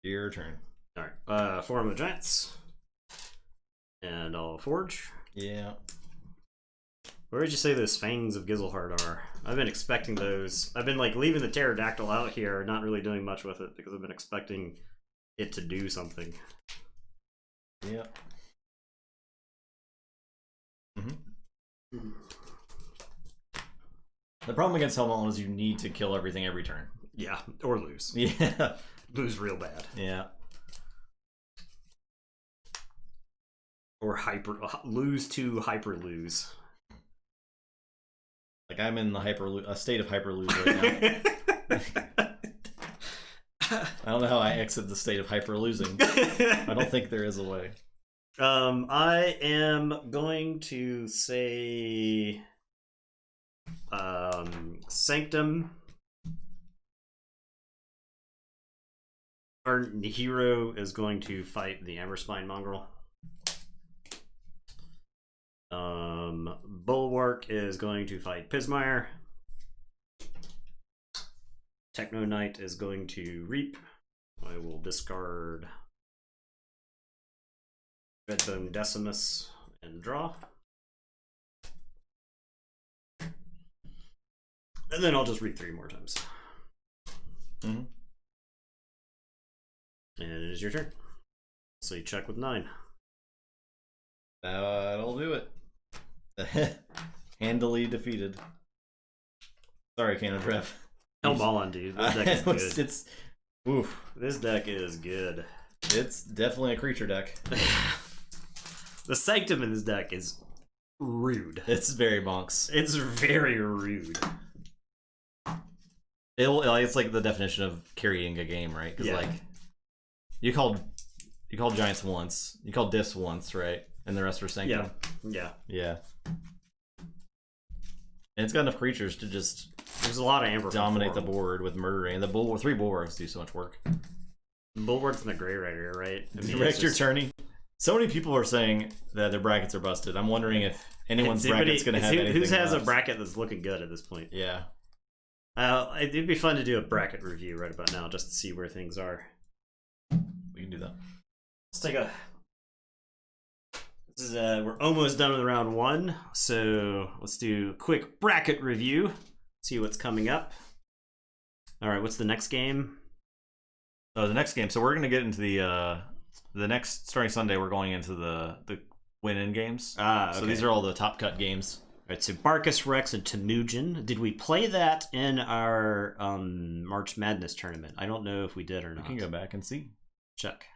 Your turn. Alright. Forum of Giants. And I'll Forge. Yeah. Where did you say those Fangs of Gizelhard are? I've been expecting those. I've been like leaving the Pterodactyl out here, not really doing much with it because I've been expecting it to do something. Yeah. Mm-hmm. The problem against Helmut is you need to kill everything every turn. Yeah, or lose. Yeah. Lose real bad. Yeah. Or lose to hyper lose. Like I'm in the a state of hyper lose right now. I don't know how I exit the state of hyper losing. I don't think there is a way. I am going to say Sanctum. Our hero is going to fight the Amberspine Mongrel. Bulwark is going to fight Pismire. Techno Knight is going to Reap. I will discard Redbone Decimus and draw. And then I'll just read 3 more times. Mm-hmm. And it is your turn. So you check with 9. That'll do it. Handily defeated. Sorry, Cannon Trev. Hell ball on, dude. This deck is good. It's oof. This deck is good. It's definitely a creature deck. The Sanctum in this deck is rude. It's very bonks. It's very rude. It's like the definition of carrying a game, right? Because like you called Giants once. You called Dis once, right? And the rest were Sanctum. Yeah. And it's got enough creatures to just there's a lot of amber dominate the board with murdering. And the 3 bulwarks do so much work. Bulwark's in the gray right here, right? I mean, Direct your turning. So many people are saying that their brackets are busted. I'm wondering if anyone's bracket's going to have anything. Who has left. a bracket that's looking good at this point? Yeah. It'd be fun to do a bracket review right about now, just to see where things are. We can do that. Let's take a. This is we're almost done with round 1, so let's do a quick bracket review. See what's coming up. All right, what's the next game? Oh, the next game. So we're going to get into the next starting Sunday. We're going into the win-in games. Okay. So these are all the top cut games. All right, so Barkus Rex and Temujin. Did we play that in our March Madness tournament? I don't know if we did or not. We can go back and see. Check.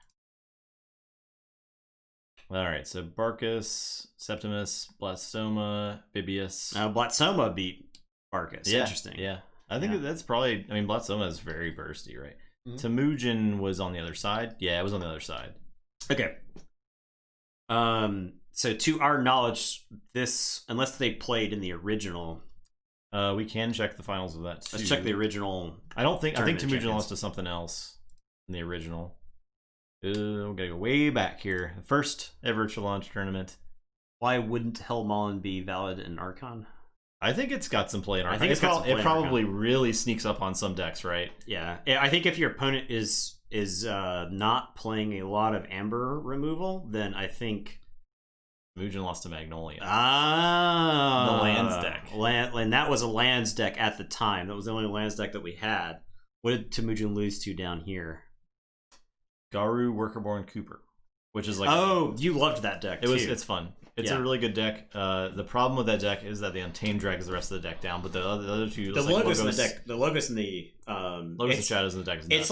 All right, so Barkus, Septimus, Blastoma, Bibius. Blatsoma beat Barkus. Yeah, Interesting. Yeah. I think that's probably... I mean, Blastoma is very bursty, right? Mm-hmm. Temujin was on the other side. Yeah, it was on the other side. Okay. So to our knowledge, this... Unless they played in the original... we can check the finals of that, too. Let's check the original... I think Temujin lost to something else in the original. We gotta go way back here. The first ever Challenge tournament. Why wouldn't Helmallon be valid in Archon? I think it's got some play in Archon. I think it probably really sneaks up on some decks, right? Yeah. I think if your opponent is not playing a lot of Amber removal, then I think... Temujin lost to Magnolia. The lands deck. And that was a lands deck at the time. That was the only lands deck that we had. What did Temujin lose to down here? Garu, Workerborn, Cooper, which is like you loved that deck. It's fun. It's a really good deck. The problem with that deck is that the Untamed drags the rest of the deck down, but the other two, the Logos in the deck, the Logos in the Logos and Shadows in the deck is nuts.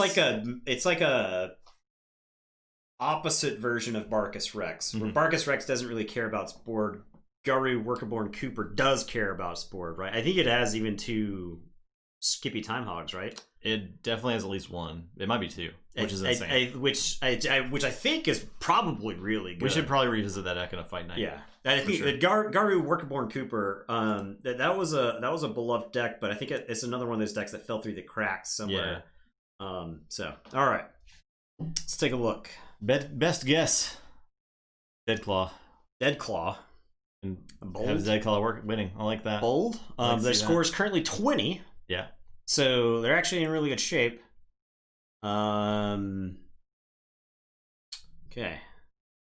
It's like a opposite version of Barkus Rex, where Barkus Rex doesn't really care about its board. Garu, Workerborn, Cooper does care about its board, right? I think it has even 2 Skippy Time Hogs, right? It definitely has at least 1. It might be 2, which is insane. Which I think is probably really good. We should probably revisit that deck in a fight night. Yeah, I think that Garu, Workerborn, Cooper. That was a beloved deck, but I think it's another one of those decks that fell through the cracks somewhere. Yeah. So all right, let's take a look. Best guess. Deadclaw. And bold. How does Deadclaw winning? I like that. Bold. Their score is currently 20. Yeah. So they're actually in really good shape. Okay.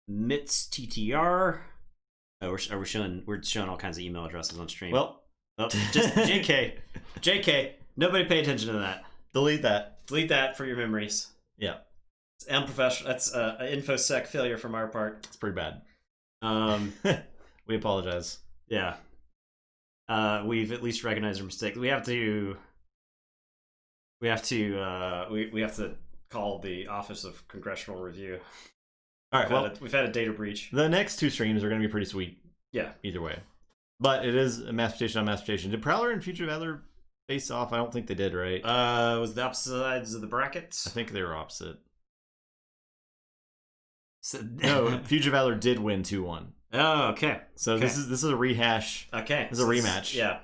Mitz TTR. Oh, we're showing all kinds of email addresses on stream. Well, just JK. Nobody pay attention to that. Delete that for your memories. Yeah. It's unprofessional. That's an infosec failure from our part. It's pretty bad. We apologize. Yeah. We've at least recognized our mistake. We have to call the Office of Congressional Review. All right, we've had a data breach. The next 2 streams are going to be pretty sweet. Yeah. Either way. But it is a massification on massification. Did Prowler and Future Valor face off? I don't think they did, right? Was the opposite sides of the brackets? I think they were opposite. No, Future Valor did win 2-1. Oh, okay. So this is a rehash. Okay. This is a rematch. Yeah.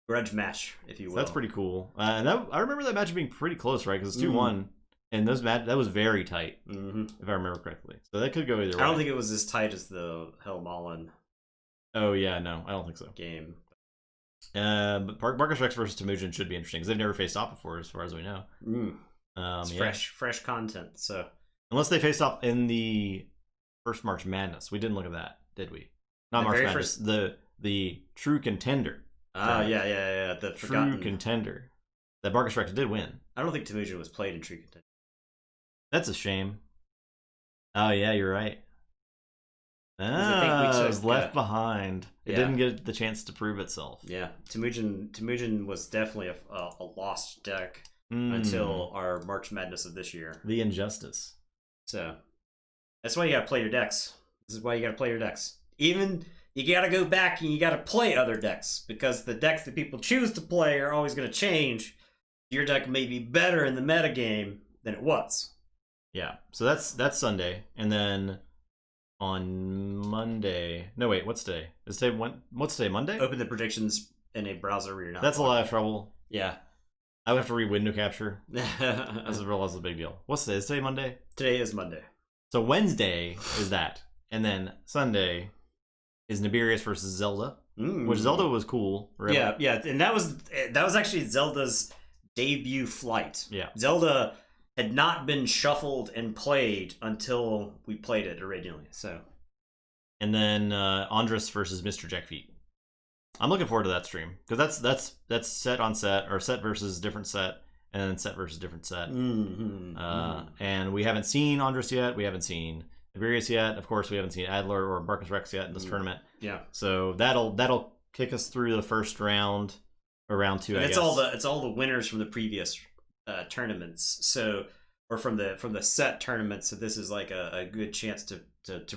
Grudge match, if you will. So that's pretty cool. And I remember that match being pretty close, right? Because it's 2-1. And that was very tight, if I remember correctly. So that could go either way. I don't think it was as tight as the Helmallon. Oh, yeah, no. I don't think so. Game. But Barkus Rex versus Temujin should be interesting, because they've never faced off before, as far as we know. It's fresh content, so... Unless they faced off in the first March Madness. We didn't look at that, did we? Not March Madness. The true contender. Yeah. The true contender. That Barkus Rex did win. I don't think Temujin was played in true contender. That's a shame. Oh, yeah, you're right. It was left behind. It didn't get the chance to prove itself. Yeah, Temujin was definitely a lost deck until our March Madness of this year. The injustice. So that's why you gotta play your decks. This is why you gotta play your decks. Even you gotta go back and you gotta play other decks, because the decks that people choose to play are always gonna change. Your deck may be better in the metagame than it was. Yeah. So that's Sunday, and then on Monday. No, wait. What's today? What's today? Monday. Open the predictions in a browser where you're not. That's a lot of trouble. Yeah. I would have to read window capture. That's a big deal. What's today? Is today Monday? Today is Monday. So Wednesday is that, and then Sunday is Nibirius versus Zelda, which Zelda was cool. Really. Yeah, and that was actually Zelda's debut flight. Yeah, Zelda had not been shuffled and played until we played it originally. So, and then Andres versus Mr. Jackfeet. I'm looking forward to that stream because that's set on set or set versus different set and then set versus different set. And we haven't seen Andres yet. We haven't seen Nibirius yet. Of course, we haven't seen Adler or Marcus Rex yet in this tournament. Yeah. So that'll kick us through the first round or round 2. And I it's guess it's all the winners from the previous tournaments. So or from the set tournaments. So this is like a good chance to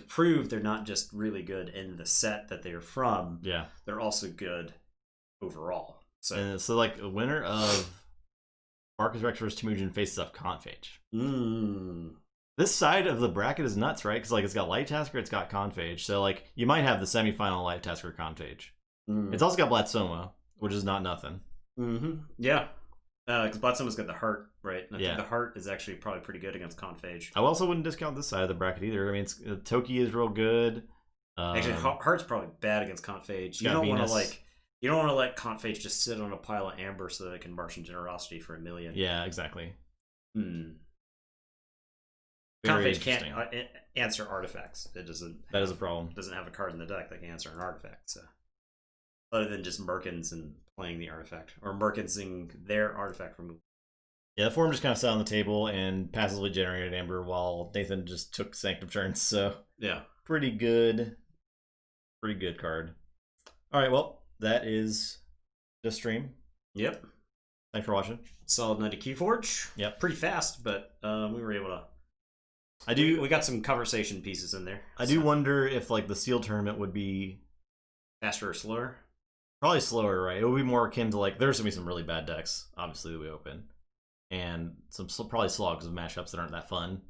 prove they're not just really good in the set that they're from. Yeah, they're also good overall. So like the winner of Marcus Rex versus Temujin faces up Conphage. This side of the bracket is nuts, right? Because like it's got Light Tasker, it's got Conphage. So like you might have the semifinal Light Tasker Conphage. It's also got Blatsoma, which is not nothing. Yeah. Because Blatsoma's got the Heart, right? And I think the Heart is actually probably pretty good against Conphage. I also wouldn't discount this side of the bracket either. I mean, Toki is real good. Actually, Heart's probably bad against Conphage. You don't want to let Conphage just sit on a pile of amber so that it can Martian Generosity for 1 million. Yeah, exactly. Conphage can't answer artifacts. That is a problem. Doesn't have a card in the deck that can answer an artifact. So, other than just Merkins and playing the artifact, or Merkinsing their artifact removal. Yeah, the form just kind of sat on the table and passively generated amber while Nathan just took Sanctum turns. So yeah, pretty good card. All right, well that is the stream. Yep. Thanks for watching. Solid night of Keyforge. Yep. Pretty fast, but we were able to. We got some conversation pieces in there. I do wonder if like the Seal tournament would be faster or slower. Probably slower, right? It would be more akin to like there's gonna be some really bad decks, obviously, that we open, and some probably slogs of matchups that aren't that fun.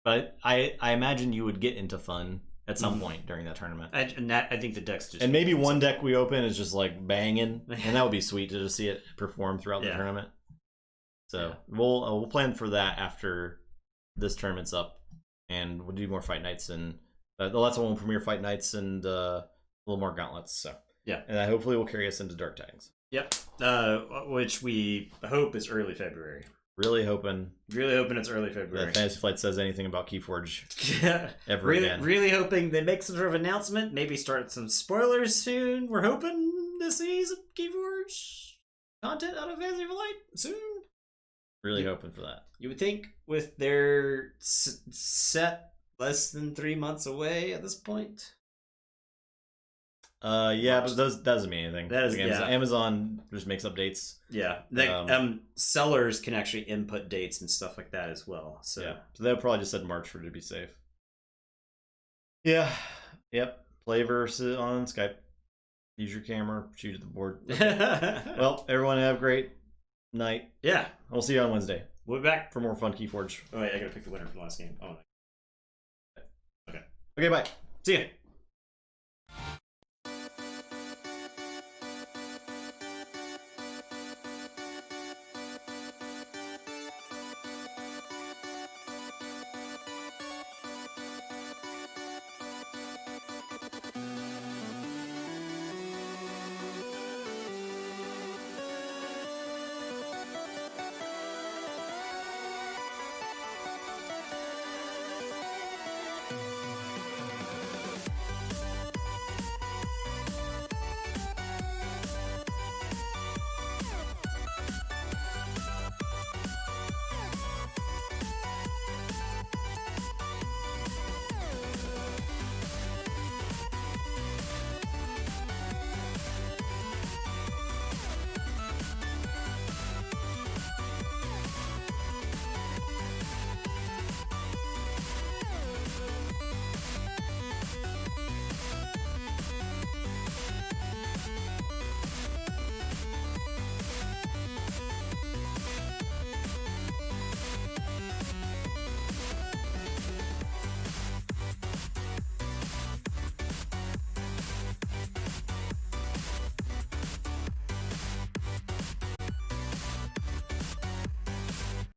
But I imagine you would get into fun at some point during that tournament. I think the decks just and maybe one deck we open is just like banging, and that would be sweet to just see it perform throughout the tournament. So we'll plan for that after this tournament's up, and we'll do more fight nights and the last one will premiere fight nights and a little more gauntlets. So. Yeah, and that hopefully will carry us into Dark Tidings. Yep, which we hope is early February. Really hoping it's early February. That Fantasy Flight says anything about Keyforge. Again. Really hoping they make some sort of announcement. Maybe start some spoilers soon. We're hoping to see some Keyforge content out of Fantasy Flight soon. Really hoping for that. You would think with their set less than 3 months away at this point. Yeah, but that doesn't mean anything. That is, Amazon just makes updates. Yeah, sellers can actually input dates and stuff like that as well. So they'll probably just said March for it to be safe. Yeah, yep. Play versus on Skype. Use your camera. Shoot at the board. Well, everyone have a great night. Yeah, we'll see you on Wednesday. We'll be back for more fun Keyforge. Oh wait, I gotta pick the winner for the last game. Oh. Okay, bye. See ya.